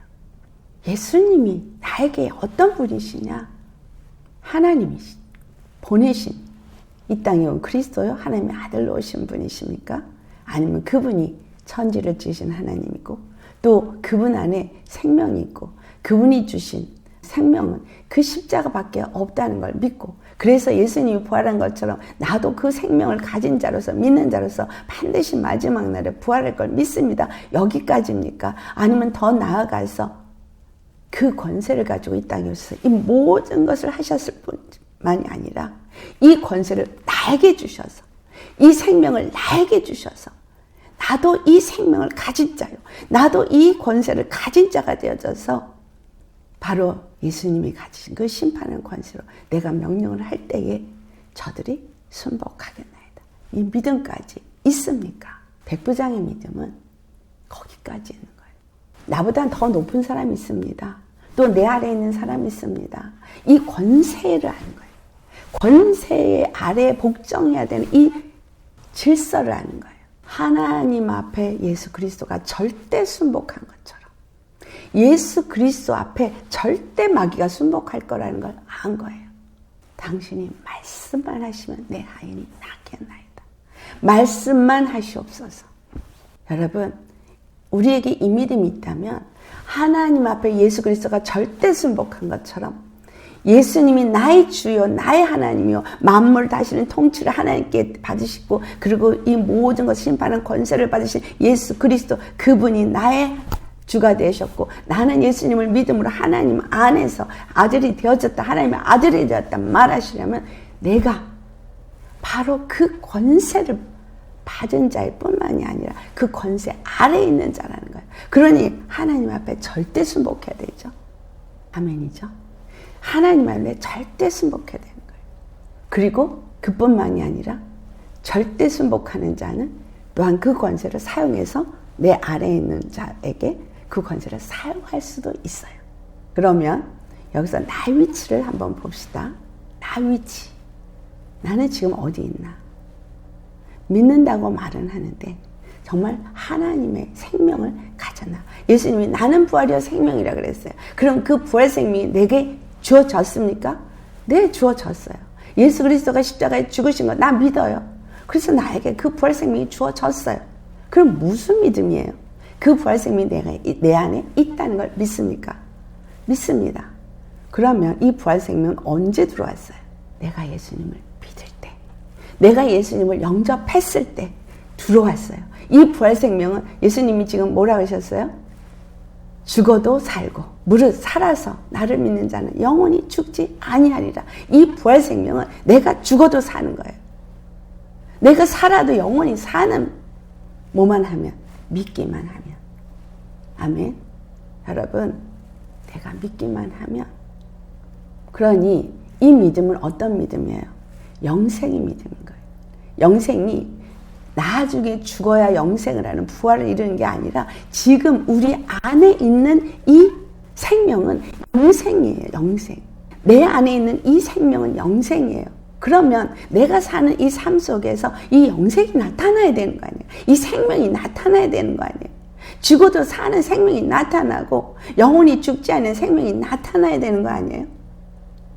예수님이 나에게 어떤 분이시냐? 하나님이 보내신 이 땅에 온 그리스도요? 하나님의 아들로 오신 분이십니까? 아니면 그분이 천지를 지으신 하나님이고 또 그분 안에 생명이 있고 그분이 주신 생명은 그 십자가밖에 없다는 걸 믿고 그래서 예수님이 부활한 것처럼 나도 그 생명을 가진 자로서 믿는 자로서 반드시 마지막 날에 부활할 걸 믿습니다. 여기까지입니까? 아니면 더 나아가서 그 권세를 가지고 이 땅에 오셔서 이 모든 것을 하셨을 뿐만이 아니라 이 권세를 나에게 주셔서 이 생명을 나에게 주셔서 나도 이 생명을 가진 자요. 나도 이 권세를 가진 자가 되어져서 바로 예수님이 가지신 그 심판의 권세로 내가 명령을 할 때에 저들이 순복하겠나이다. 이 믿음까지 있습니까? 백부장의 믿음은 거기까지 있는 거예요. 나보다 더 높은 사람이 있습니다. 또 내 아래에 있는 사람이 있습니다. 이 권세를 아는 거예요. 권세 아래에 복종해야 되는 이 질서를 아는 거예요. 하나님 앞에 예수 그리스도가 절대 순복한 것처럼 예수 그리스도 앞에 절대 마귀가 순복할 거라는 걸 안 거예요. 당신이 말씀만 하시면 내 하인이 낫겠나이다. 말씀만 하시옵소서. 여러분, 우리에게 이 믿음이 있다면 하나님 앞에 예수 그리스도가 절대 순복한 것처럼 예수님이 나의 주요 나의 하나님이요 만물을 다스리는 통치를 하나님께 받으시고 그리고 이 모든 것을 심판하는 권세를 받으신 예수 그리스도 그분이 나의 주가 되셨고 나는 예수님을 믿음으로 하나님 안에서 아들이 되어졌다 하나님의 아들이 되었다 말하시려면 내가 바로 그 권세를 받은 자일 뿐만이 아니라 그 권세 아래에 있는 자라는 거예요. 그러니 하나님 앞에 절대 순복해야 되죠. 아멘이죠. 하나님 앞에 절대 순복해야 되는 거예요. 그리고 그뿐만이 아니라 절대 순복하는 자는 또한 그 권세를 사용해서 내 아래에 있는 자에게 그 권세를 사용할 수도 있어요. 그러면 여기서 나의 위치를 한번 봅시다. 나의 위치. 나는 지금 어디 있나? 믿는다고 말은 하는데 정말 하나님의 생명을 가졌나? 예수님이 나는 부활이요 생명이라 그랬어요. 그럼 그 부활 생명이 내게 주어졌습니까? 네, 주어졌어요. 예수 그리스도가 십자가에 죽으신 거 나 믿어요. 그래서 나에게 그 부활 생명이 주어졌어요. 그럼 무슨 믿음이에요? 그 부활 생명이 내 안에 있다는 걸 믿습니까? 믿습니다. 그러면 이 부활 생명은 언제 들어왔어요? 내가 예수님을 믿을 때, 내가 예수님을 영접했을 때 들어왔어요. 이 부활 생명은 예수님이 지금 뭐라고 하셨어요? 죽어도 살고 무릇 살아서 나를 믿는 자는 영원히 죽지 아니하리라. 이 부활 생명은 내가 죽어도 사는 거예요. 내가 살아도 영원히 사는 뭐만 하면 믿기만 하면. 아멘. 여러분, 내가 믿기만 하면. 그러니 이 믿음은 어떤 믿음이에요? 영생의 믿음인 거예요. 영생이 나중에 죽어야 영생을 하는 부활을 이루는 게 아니라 지금 우리 안에 있는 이 생명은 영생이에요. 영생. 내 안에 있는 이 생명은 영생이에요. 그러면 내가 사는 이 삶 속에서 이 영생이 나타나야 되는 거 아니에요. 이 생명이 나타나야 되는 거 아니에요. 죽어도 사는 생명이 나타나고 영원히 죽지 않는 생명이 나타나야 되는 거 아니에요.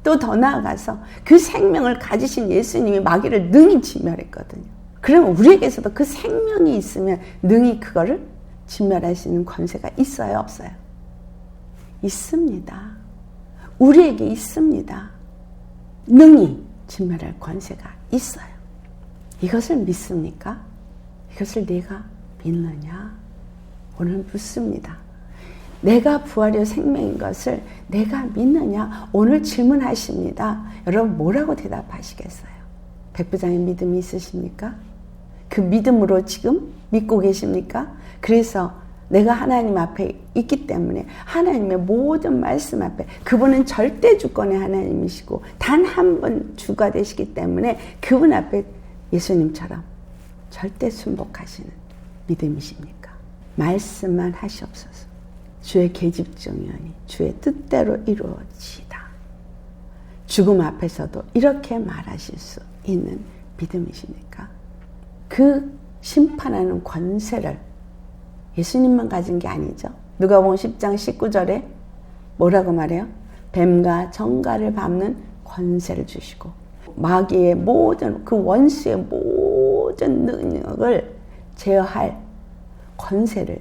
또 더 나아가서 그 생명을 가지신 예수님이 마귀를 능히 진멸했거든요. 그러면 우리에게서도 그 생명이 있으면 능히 그거를 진멸할 수 있는 권세가 있어요, 없어요? 있습니다. 우리에게 있습니다. 능히 진멸할 권세가 있어요. 이것을 믿습니까? 이것을 내가 믿느냐? 오늘 묻습니다. 내가 부활의 생명인 것을 내가 믿느냐? 오늘 질문하십니다. 여러분 뭐라고 대답하시겠어요? 백부장의 믿음이 있으십니까? 그 믿음으로 지금 믿고 계십니까? 그래서 내가 하나님 앞에 있기 때문에 하나님의 모든 말씀 앞에 그분은 절대 주권의 하나님이시고 단 한 번 주가 되시기 때문에 그분 앞에 예수님처럼 절대 순복하시는 믿음이십니까? 말씀만 하시옵소서. 주의 계집종이오니 주의 뜻대로 이루어지이다. 죽음 앞에서도 이렇게 말하실 수 있는 믿음이십니까? 그 심판하는 권세를 예수님만 가진 게 아니죠. 누가복음 10장 19절에 뭐라고 말해요? 뱀과 정갈을 밟는 권세를 주시고 마귀의 모든 그 원수의 모든 능력을 제어할 권세를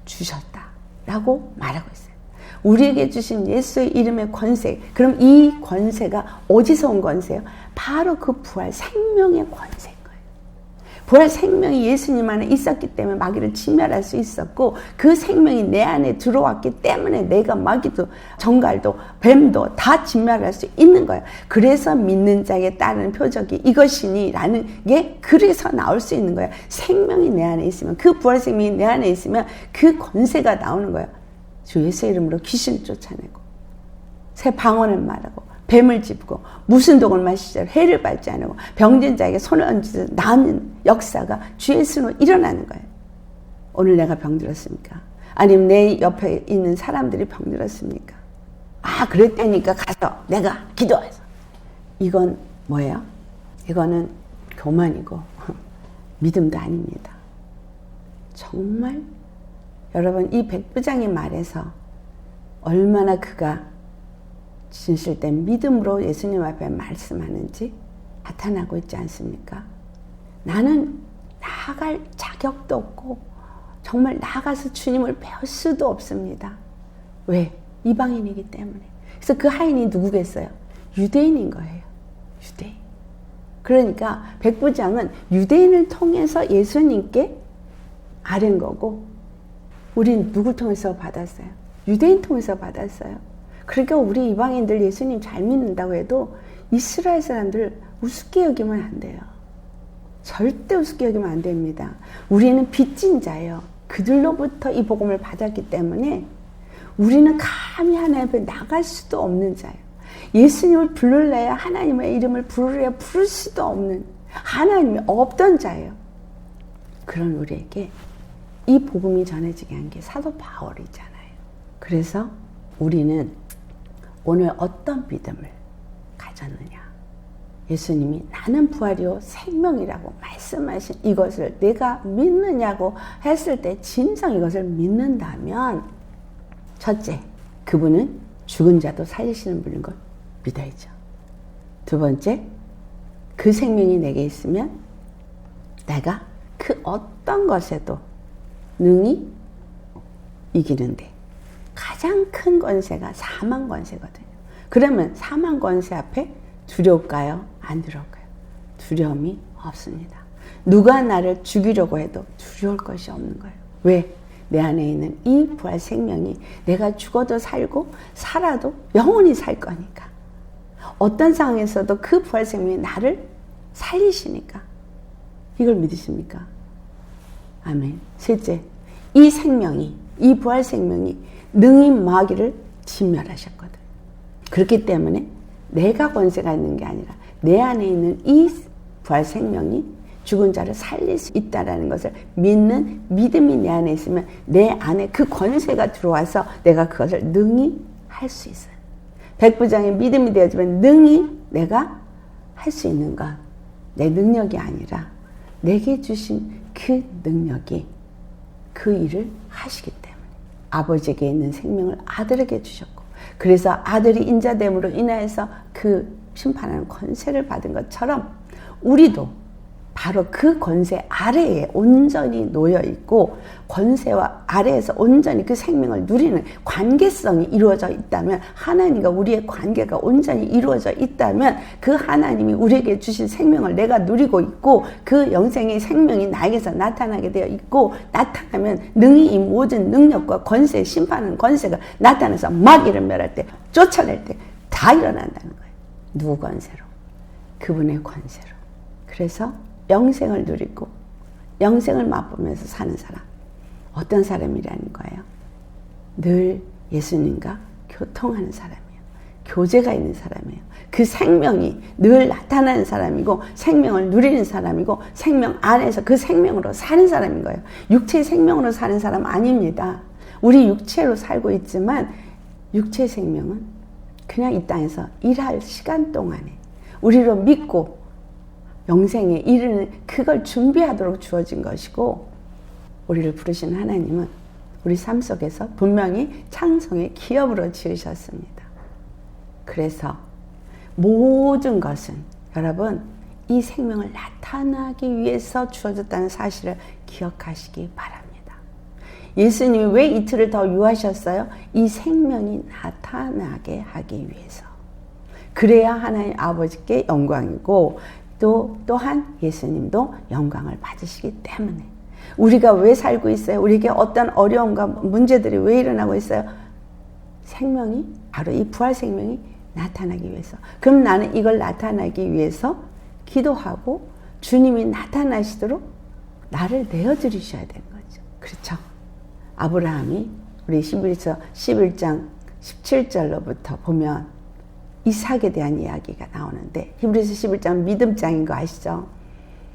주셨다라고 말하고 있어요. 우리에게 주신 예수의 이름의 권세. 그럼 이 권세가 어디서 온 권세예요? 바로 그 부활 생명의 권세인 거예요. 부활 생명이 예수님 안에 있었기 때문에 마귀를 진멸할 수 있었고 그 생명이 내 안에 들어왔기 때문에 내가 마귀도 정갈도 뱀도 다 진멸할 수 있는 거예요. 그래서 믿는 자에게 따르는 표적이 이것이니 라는 게 그래서 나올 수 있는 거예요. 생명이 내 안에 있으면 그 부활 생명이 내 안에 있으면 그 권세가 나오는 거예요. 주 예수의 이름으로 귀신을 쫓아내고 새 방언을 말하고 뱀을 짚고 무슨 독을 마시자 해를 밟지 않고 병든 자에게 손을 얹어서 나는 역사가 주 예수로 일어나는 거예요. 오늘 내가 병들었습니까? 아니면 내 옆에 있는 사람들이 병들었습니까? 아 그랬다니까 가서 내가 기도해서. 이건 뭐예요? 이거는 교만이고 믿음도 아닙니다. 정말 여러분 이 백부장의 말에서 얼마나 그가 진실된 믿음으로 예수님 앞에 말씀하는지 나타나고 있지 않습니까? 나는 나아갈 자격도 없고 정말 나아가서 주님을 배울 수도 없습니다. 왜? 이방인이기 때문에. 그래서 그 하인이 누구겠어요? 유대인인 거예요. 유대인. 그러니까 백부장은 유대인을 통해서 예수님께 아는 거고 우린 누굴 통해서 받았어요? 유대인 통해서 받았어요. 그러니까 우리 이방인들 예수님 잘 믿는다고 해도 이스라엘 사람들 우습게 여기면 안 돼요. 절대 우습게 여기면 안 됩니다. 우리는 빚진 자예요. 그들로부터 이 복음을 받았기 때문에 우리는 감히 하나님 앞에 나갈 수도 없는 자예요. 예수님을 부르려야 하나님의 이름을 부르려야 부를 수도 없는 하나님이 없던 자예요. 그런 우리에게 이 복음이 전해지게 한 게 사도 바울이잖아요. 그래서 우리는 오늘 어떤 믿음을 가졌느냐? 예수님이 나는 부활이요 생명이라고 말씀하신 이것을 내가 믿느냐고 했을 때 진정 이것을 믿는다면 첫째, 그분은 죽은 자도 살리시는 분인 걸 믿어야죠. 두 번째, 그 생명이 내게 있으면 내가 그 어떤 것에도 능히 이기는데 가장 큰 권세가 사망 권세거든요. 그러면 사망 권세 앞에 두려울까요? 안 두려울까요? 두려움이 없습니다. 누가 나를 죽이려고 해도 두려울 것이 없는 거예요. 왜? 내 안에 있는 이 부활 생명이 내가 죽어도 살고 살아도 영원히 살 거니까. 어떤 상황에서도 그 부활 생명이 나를 살리시니까. 이걸 믿으십니까? 아멘. 셋째, 이 생명이, 이 부활 생명이 능히 마귀를 진멸하셨거든. 그렇기 때문에 내가 권세가 있는 게 아니라 내 안에 있는 이 부활 생명이 죽은 자를 살릴 수 있다는 것을 믿는 믿음이 내 안에 있으면 내 안에 그 권세가 들어와서 내가 그것을 능히 할 수 있어요. 백부장의 믿음이 되어지면 능히 내가 할 수 있는 건 내 능력이 아니라 내게 주신 그 능력이 그 일을 하시기 때문에 아버지에게 있는 생명을 아들에게 주셨고 그래서 아들이 인자됨으로 인하여서 그 심판하는 권세를 받은 것처럼 우리도 바로 그 권세 아래에 온전히 놓여 있고 권세와 아래에서 온전히 그 생명을 누리는 관계성이 이루어져 있다면 하나님과 우리의 관계가 온전히 이루어져 있다면 그 하나님이 우리에게 주신 생명을 내가 누리고 있고 그 영생의 생명이 나에게서 나타나게 되어 있고 나타나면 능히 이 모든 능력과 권세, 심판하는 권세가 나타나서 마귀를 멸할 때 쫓아낼 때 다 일어난다는 거예요. 누구 권세로? 그분의 권세로. 그래서 영생을 누리고 영생을 맛보면서 사는 사람. 어떤 사람이라는 거예요? 늘 예수님과 교통하는 사람이에요. 교제가 있는 사람이에요. 그 생명이 늘 나타나는 사람이고 생명을 누리는 사람이고 생명 안에서 그 생명으로 사는 사람인 거예요. 육체의 생명으로 사는 사람 아닙니다. 우리 육체로 살고 있지만 육체의 생명은 그냥 이 땅에서 일할 시간 동안에 우리로 믿고 영생에 이르는 그걸 준비하도록 주어진 것이고 우리를 부르신 하나님은 우리 삶 속에서 분명히 창성의 기업으로 지으셨습니다. 그래서 모든 것은 여러분 이 생명을 나타나기 위해서 주어졌다는 사실을 기억하시기 바랍니다. 예수님이 왜 이틀을 더 유하셨어요? 이 생명이 나타나게 하기 위해서. 그래야 하나님 아버지께 영광이고 또한 예수님도 영광을 받으시기 때문에 우리가 왜 살고 있어요? 우리에게 어떤 어려움과 문제들이 왜 일어나고 있어요? 생명이 바로 이 부활 생명이 나타나기 위해서. 그럼 나는 이걸 나타나기 위해서 기도하고 주님이 나타나시도록 나를 내어드리셔야 되는 거죠. 그렇죠? 아브라함이 우리 히브리서 11장 17절로부터 보면 이삭에 대한 이야기가 나오는데 히브리서 11장 믿음장인 거 아시죠?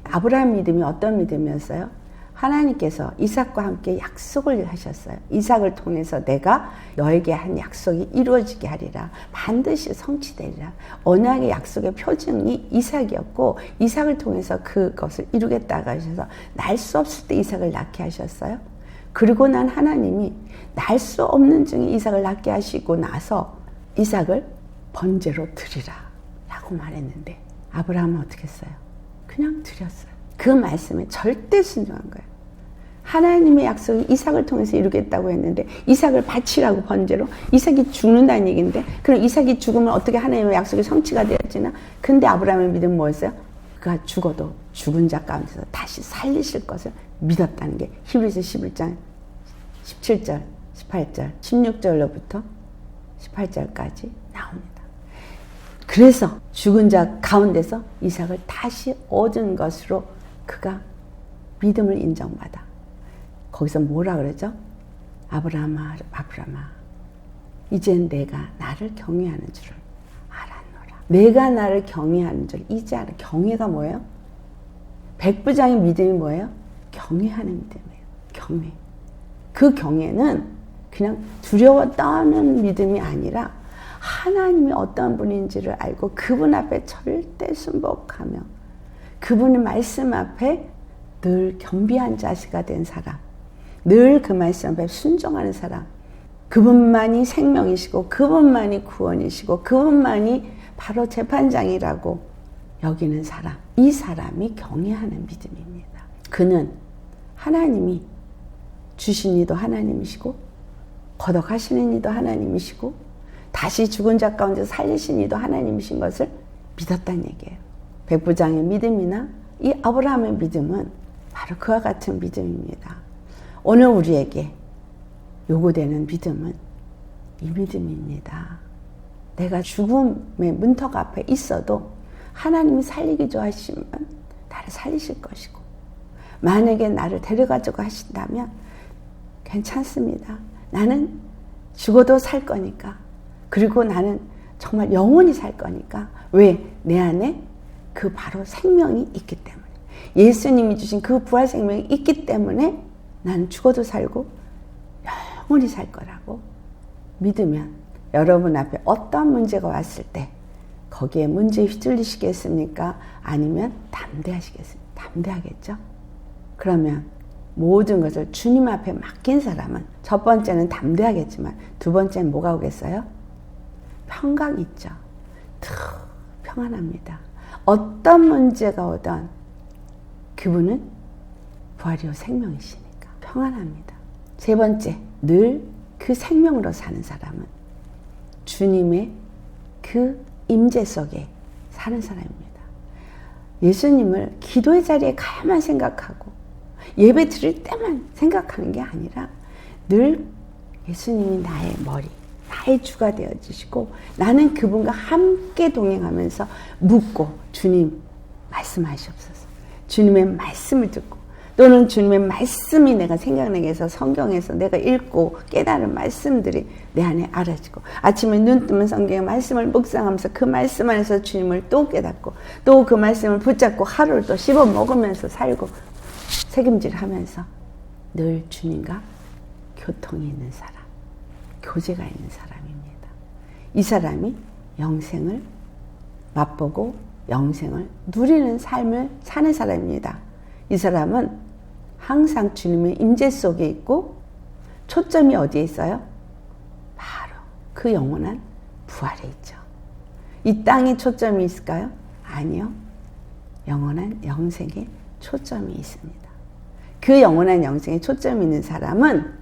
아브라함 믿음이 어떤 믿음이었어요? 하나님께서 이삭과 함께 약속을 하셨어요. 이삭을 통해서 내가 너에게 한 약속이 이루어지게 하리라. 반드시 성취되리라. 언약의 약속의 표징이 이삭이었고 이삭을 통해서 그것을 이루겠다고 하셔서 날 수 없을 때 이삭을 낳게 하셨어요. 그리고 난 하나님이 날 수 없는 중에 이삭을 낳게 하시고 나서 이삭을 번제로 드리라 라고 말했는데 아브라함은 어떻게 했어요? 그냥 드렸어요. 그 말씀에 절대 순종한 거예요. 하나님의 약속이 이삭을 통해서 이루겠다고 했는데 이삭을 바치라고 번제로 이삭이 죽는다는 얘기인데 그럼 이삭이 죽으면 어떻게 하나님의 약속이 성취가 되었지나 근데 아브라함의 믿음은 뭐였어요? 그가 죽어도 죽은 자 가운데서 다시 살리실 것을 믿었다는 게 히브리서 11장 17절, 18절, 16절로부터 18절까지 나옵니다. 그래서 죽은 자 가운데서 이삭을 다시 얻은 것으로 그가 믿음을 인정받아. 거기서 뭐라 그러죠? 아브라함아, 아브라함아, 이젠 내가 나를 경외하는 줄을 알았노라. 내가 나를 경외하는 줄 이제 알아. 경외가 뭐예요? 백부장의 믿음이 뭐예요? 경외하는 믿음이에요. 경외. 그 경외는 그냥 두려워 떠는 믿음이 아니라 하나님이 어떤 분인지를 알고 그분 앞에 절대 순복하며 그분의 말씀 앞에 늘 겸비한 자세가 된 사람, 늘 그 말씀 앞에 순종하는 사람, 그분만이 생명이시고 그분만이 구원이시고 그분만이 바로 재판장이라고 여기는 사람, 이 사람이 경외하는 믿음입니다. 그는 하나님이 주신 이도 하나님이시고 거듭하시는 이도 하나님이시고 다시 죽은 자 가운데 살리신 이도 하나님이신 것을 믿었다는 얘기예요. 백부장의 믿음이나 이 아브라함의 믿음은 바로 그와 같은 믿음입니다. 오늘 우리에게 요구되는 믿음은 이 믿음입니다. 내가 죽음의 문턱 앞에 있어도 하나님이 살리기 좋아하시면 나를 살리실 것이고 만약에 나를 데려가자고 하신다면 괜찮습니다. 나는 죽어도 살 거니까 그리고 나는 정말 영원히 살 거니까 왜? 내 안에 그 바로 생명이 있기 때문에 예수님이 주신 그 부활 생명이 있기 때문에 나는 죽어도 살고 영원히 살 거라고 믿으면 여러분 앞에 어떤 문제가 왔을 때 거기에 문제에 휘둘리시겠습니까? 아니면 담대하시겠습니까? 담대하겠죠? 그러면 모든 것을 주님 앞에 맡긴 사람은 첫 번째는 담대하겠지만 두 번째는 뭐가 오겠어요? 평강이 있죠. 평안합니다. 어떤 문제가 오든 그분은 부활이요 생명이시니까 평안합니다. 세 번째, 늘 그 생명으로 사는 사람은 주님의 그 임재 속에 사는 사람입니다. 예수님을 기도의 자리에 가야만 생각하고 예배 드릴 때만 생각하는 게 아니라 늘 예수님이 나의 머리, 나의 주가 되어주시고 나는 그분과 함께 동행하면서 묻고 주님 말씀하시옵소서. 주님의 말씀을 듣고 또는 주님의 말씀이 내가 생각나게 해서 성경에서 내가 읽고 깨달은 말씀들이 내 안에 알아지고, 아침에 눈 뜨면 성경의 말씀을 묵상하면서 그 말씀 안에서 주님을 또 깨닫고, 또 그 말씀을 붙잡고 하루를 또 씹어 먹으면서 살고 책임질하면서 늘 주님과 교통이 있는 사람, 교제가 있는 사람입니다. 이 사람이 영생을 맛보고 영생을 누리는 삶을 사는 사람입니다. 이 사람은 항상 주님의 임재 속에 있고, 초점이 어디에 있어요? 바로 그 영원한 부활에 있죠. 이 땅에 초점이 있을까요? 아니요. 영원한 영생에 초점이 있습니다. 그 영원한 영생에 초점이 있는 사람은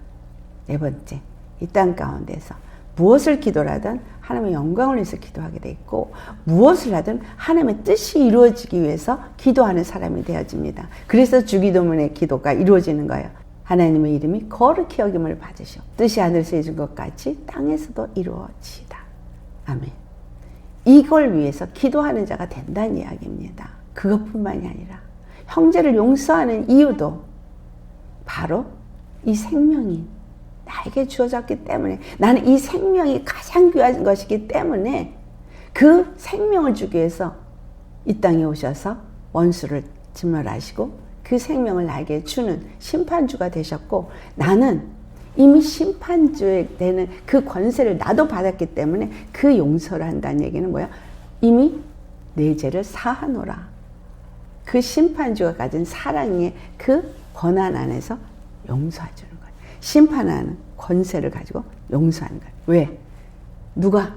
네 번째, 이 땅 가운데서 무엇을 기도하든 하나님의 영광을 위해서 기도하게 돼 있고, 무엇을 하든 하나님의 뜻이 이루어지기 위해서 기도하는 사람이 되어집니다. 그래서 주기도문의 기도가 이루어지는 거예요. 하나님의 이름이 거룩히 여김을 받으시오. 뜻이 하늘에서 이룬 것 같이 땅에서도 이루어지다. 아멘. 이걸 위해서 기도하는 자가 된다는 이야기입니다. 그것뿐만이 아니라 형제를 용서하는 이유도 바로 이 생명이 나에게 주어졌기 때문에, 나는 이 생명이 가장 귀한 것이기 때문에 그 생명을 주기 위해서 이 땅에 오셔서 원수를 진멸하시고 그 생명을 나에게 주는 심판주가 되셨고, 나는 이미 심판주에 되는 그 권세를 나도 받았기 때문에 그 용서를 한다는 얘기는 뭐야? 이미 내 죄를 사하노라. 그 심판주가 가진 사랑의 그 권한 안에서 용서해 주는 거예요. 심판하는 권세를 가지고 용서하는 거예요. 왜? 누가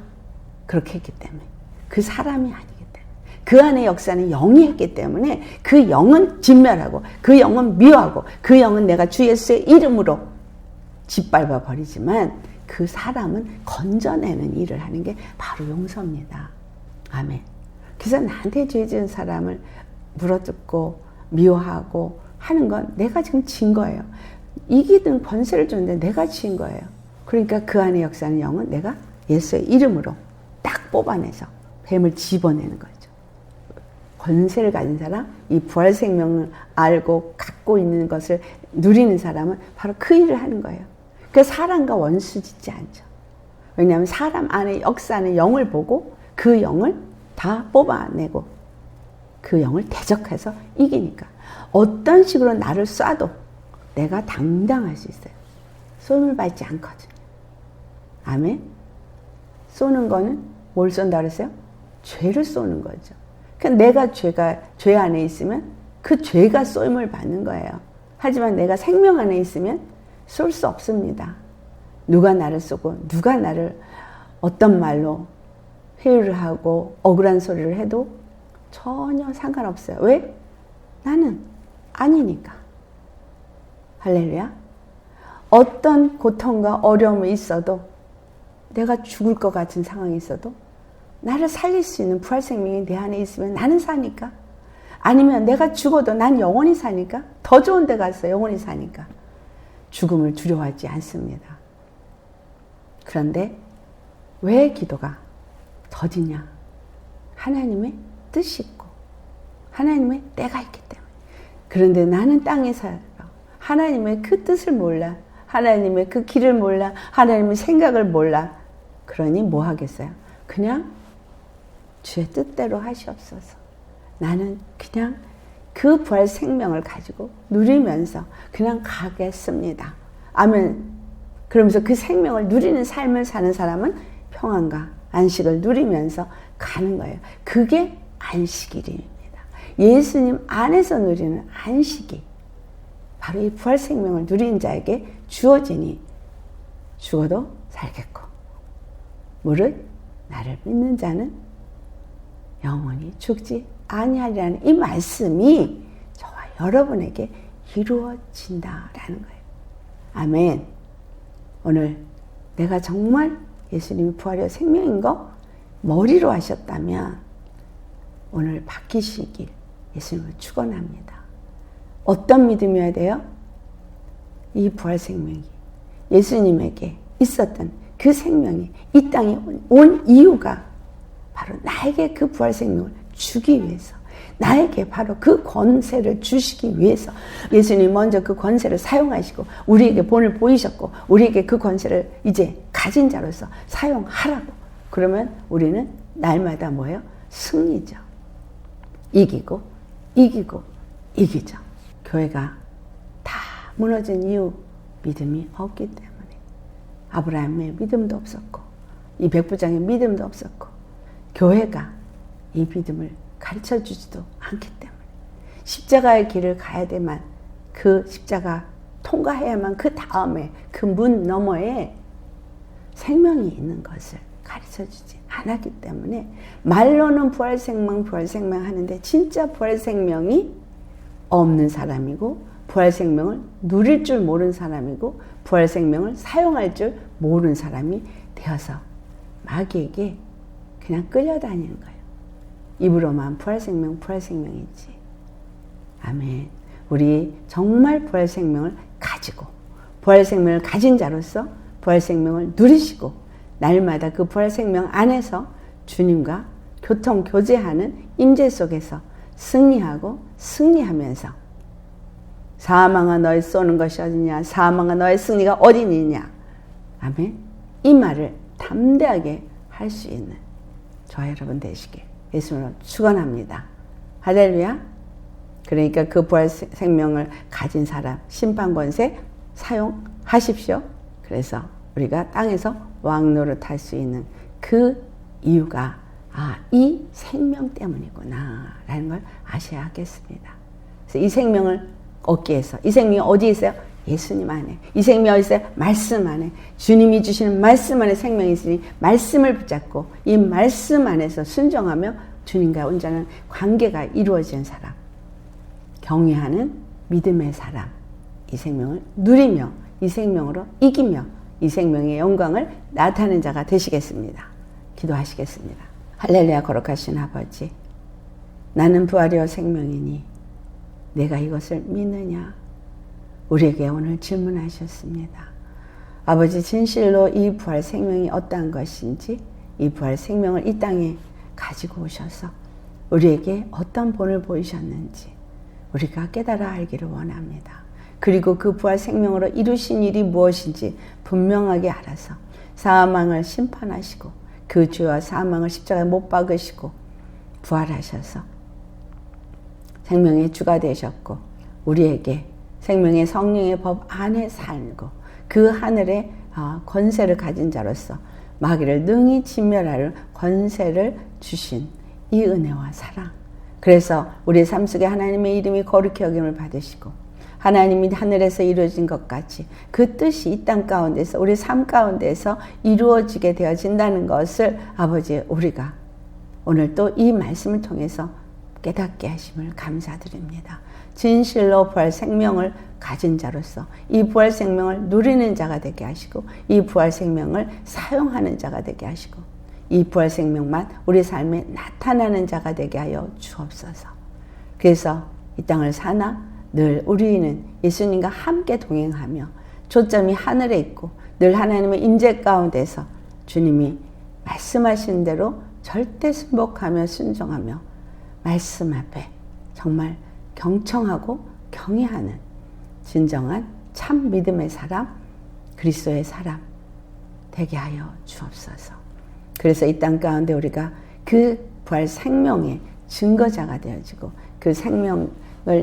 그렇게 했기 때문에. 그 사람이 아니기 때문에. 그 안에 역사는 영이 했기 때문에 그 영은 진멸하고, 그 영은 미워하고, 그 영은 내가 주 예수의 이름으로 짓밟아 버리지만, 그 사람은 건져내는 일을 하는 게 바로 용서입니다. 아멘. 그래서 나한테 죄 지은 사람을 물어뜯고 미워하고 하는 건 내가 지금 진 거예요. 이기든 권세를 줬는데 내가 진 거예요. 그러니까 그 안에 역사하는 영은 내가 예수의 이름으로 딱 뽑아내서 뱀을 집어내는 거죠. 권세를 가진 사람, 이 부활 생명을 알고 갖고 있는 것을 누리는 사람은 바로 그 일을 하는 거예요. 그 사람과 원수 짓지 않죠. 왜냐하면 사람 안에 역사하는 영을 보고 그 영을 다 뽑아내고 그 영을 대적해서 이기니까, 어떤 식으로 나를 쏴도 내가 당당할 수 있어요. 쏘임을 받지 않거든요. 아멘. 쏘는 거는 뭘 쏜다 그랬어요? 죄를 쏘는 거죠. 그러니까 내가 죄 안에 있으면 그 죄가 쏘임을 받는 거예요. 하지만 내가 생명 안에 있으면 쏠 수 없습니다. 누가 나를 쏘고 누가 나를 어떤 말로 회유를 하고 억울한 소리를 해도 전혀 상관없어요. 왜? 나는 아니니까. 할렐루야. 어떤 고통과 어려움이 있어도, 내가 죽을 것 같은 상황이 있어도 나를 살릴 수 있는 부활 생명이 내 안에 있으면 나는 사니까. 아니면 내가 죽어도 난 영원히 사니까. 더 좋은 데 가서 영원히 사니까 죽음을 두려워하지 않습니다. 그런데 왜 기도가 더디냐? 하나님의 뜻이 있고 하나님의 때가 있기 때문에. 그런데 나는 땅에 살아 하나님의 그 뜻을 몰라, 하나님의 그 길을 몰라, 하나님의 생각을 몰라. 그러니 뭐 하겠어요? 그냥 주의 뜻대로 하시옵소서. 나는 그냥 그 부활 생명을 가지고 누리면서 그냥 가겠습니다. 아멘. 그러면서 그 생명을 누리는 삶을 사는 사람은 평안과 안식을 누리면서 가는 거예요. 그게 안식일입니다. 예수님 안에서 누리는 안식이 바로 이 부활 생명을 누린 자에게 주어지니 죽어도 살겠고, 무릇 나를 믿는 자는 영원히 죽지 아니하리라는 이 말씀이 저와 여러분에게 이루어진다라는 거예요. 아멘. 오늘 내가 정말 예수님이 부활의 생명인 거 머리로 하셨다면 오늘 바뀌시길 예수님을 축원합니다. 어떤 믿음이어야 돼요? 이 부활 생명이 예수님에게 있었던 그 생명이 이 땅에 온 이유가 바로 나에게 그 부활 생명을 주기 위해서, 나에게 바로 그 권세를 주시기 위해서 예수님이 먼저 그 권세를 사용하시고 우리에게 본을 보이셨고 우리에게 그 권세를 이제 가진 자로서 사용하라고. 그러면 우리는 날마다 뭐예요? 승리죠. 이기고 이기고 이기죠. 교회가 다 무너진 이유 믿음이 없기 때문에. 아브라함의 믿음도 없었고 이 백부장의 믿음도 없었고 교회가 이 믿음을 가르쳐주지도 않기 때문에 십자가의 길을 가야 되만 그 십자가 통과해야만 그 다음에 그 문 너머에 생명이 있는 것을 가르쳐주지 않았기 때문에 말로는 부활생명 부활생명 하는데 진짜 부활생명이 없는 사람이고 부활생명을 누릴 줄 모르는 사람이고 부활생명을 사용할 줄 모르는 사람이 되어서 마귀에게 그냥 끌려다니는 거예요. 입으로만 부활생명 부활생명이지. 아멘. 우리 정말 부활생명을 가지고 부활생명을 가진 자로서 부활생명을 누리시고 날마다 그 부활생명 안에서 주님과 교통교제하는 임재 속에서 승리하고 승리하면서 사망아 너의 쏘는 것이 어디냐 사망아 너의 승리가 어디니냐. 아멘. 이 말을 담대하게 할 수 있는 저와 여러분 되시길 예수님으로 축원합니다. 할렐루야. 그러니까 그 부활 생명을 가진 사람 심판권세 사용하십시오. 그래서 우리가 땅에서 왕노릇 할 수 있는 그 이유가 이 생명 때문이구나 라는 걸 아셔야겠습니다. 그래서 이 생명을 얻기 위해서 이 생명이 어디에 있어요? 예수님 안에. 이 생명이 어디 있어요? 말씀 안에. 주님이 주시는 말씀 안에 생명이 있으니 말씀을 붙잡고 이 말씀 안에서 순종하며 주님과 온전한 관계가 이루어진 사람, 경외하는 믿음의 사람, 이 생명을 누리며 이 생명으로 이기며 이 생명의 영광을 나타내는 자가 되시겠습니다. 기도하시겠습니다. 할렐루야. 거룩하신 아버지, 나는 부활이요 생명이니 내가 이것을 믿느냐? 우리에게 오늘 질문하셨습니다. 아버지, 진실로 이 부활 생명이 어떠한 것인지 이 부활 생명을 이 땅에 가지고 오셔서 우리에게 어떤 본을 보이셨는지 우리가 깨달아 알기를 원합니다. 그리고 그 부활 생명으로 이루신 일이 무엇인지 분명하게 알아서 사망을 심판하시고 그 죄와 사망을 십자가에 못 박으시고 부활하셔서 생명의 주가 되셨고 우리에게 생명의 성령의 법 안에 살고 그 하늘의 권세를 가진 자로서 마귀를 능히 진멸할 권세를 주신 이 은혜와 사랑. 그래서 우리의 삶 속에 하나님의 이름이 거룩히 여김을 받으시고 하나님이 하늘에서 이루어진 것 같이 그 뜻이 이 땅 가운데서 우리 삶 가운데서 이루어지게 되어진다는 것을 아버지 우리가 오늘 또 이 말씀을 통해서 깨닫게 하심을 감사드립니다. 진실로 부활 생명을 가진 자로서 이 부활 생명을 누리는 자가 되게 하시고 이 부활 생명을 사용하는 자가 되게 하시고 이 부활 생명만 우리 삶에 나타나는 자가 되게 하여 주옵소서. 그래서 이 땅을 사나 늘 우리는 예수님과 함께 동행하며 초점이 하늘에 있고 늘 하나님의 임재 가운데서 주님이 말씀하신 대로 절대 순복하며 순종하며 말씀 앞에 정말 경청하고 경외하는 진정한 참 믿음의 사람, 그리스도의 사람 되게 하여 주옵소서. 그래서 이 땅 가운데 우리가 그 부활 생명의 증거자가 되어지고 그 생명을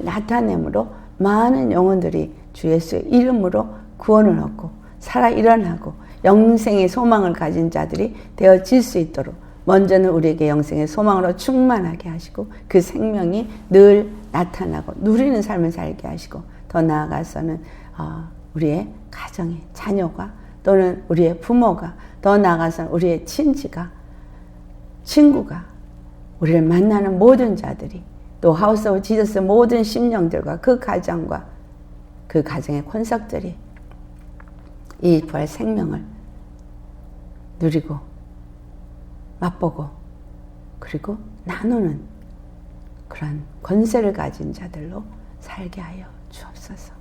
나타내므로 많은 영혼들이 주 예수의 이름으로 구원을 얻고 살아 일어나고 영생의 소망을 가진 자들이 되어질 수 있도록 먼저는 우리에게 영생의 소망으로 충만하게 하시고 그 생명이 늘 나타나고 누리는 삶을 살게 하시고 더 나아가서는 우리의 가정의 자녀가 또는 우리의 부모가 더 나아가서는 우리의 친지가 친구가 우리를 만나는 모든 자들이 또 하우스 오브 지저스 모든 심령들과 그 가정과 그 가정의 권석들이 이 부활 생명을 누리고 맛보고 그리고 나누는 그런 권세를 가진 자들로 살게 하여 주옵소서.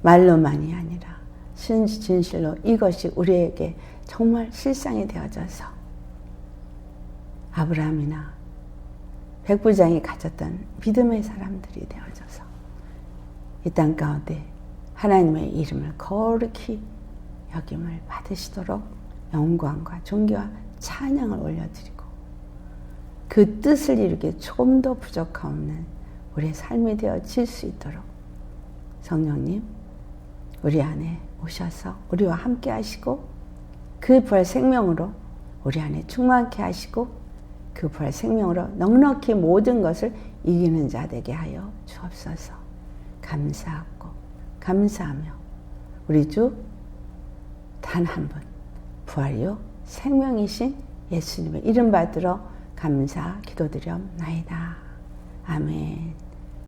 말로만이 아니라 진실로 이것이 우리에게 정말 실상이 되어져서 아브라함이나 백부장이 가졌던 믿음의 사람들이 되어져서 이 땅 가운데 하나님의 이름을 거룩히 여김을 받으시도록 영광과 존귀와 찬양을 올려드리고 그 뜻을 이루기에 조금 더 부족함없는 우리의 삶이 되어질 수 있도록 성령님 우리 안에 오셔서 우리와 함께 하시고 그 부활 생명으로 우리 안에 충만케 하시고 그 부활 생명으로 넉넉히 모든 것을 이기는 자 되게 하여 주옵소서. 감사하고 감사하며 우리 주 단 한 분 부활이요 생명이신 예수님의 이름 받들어 감사 기도드렸나이다. 아멘.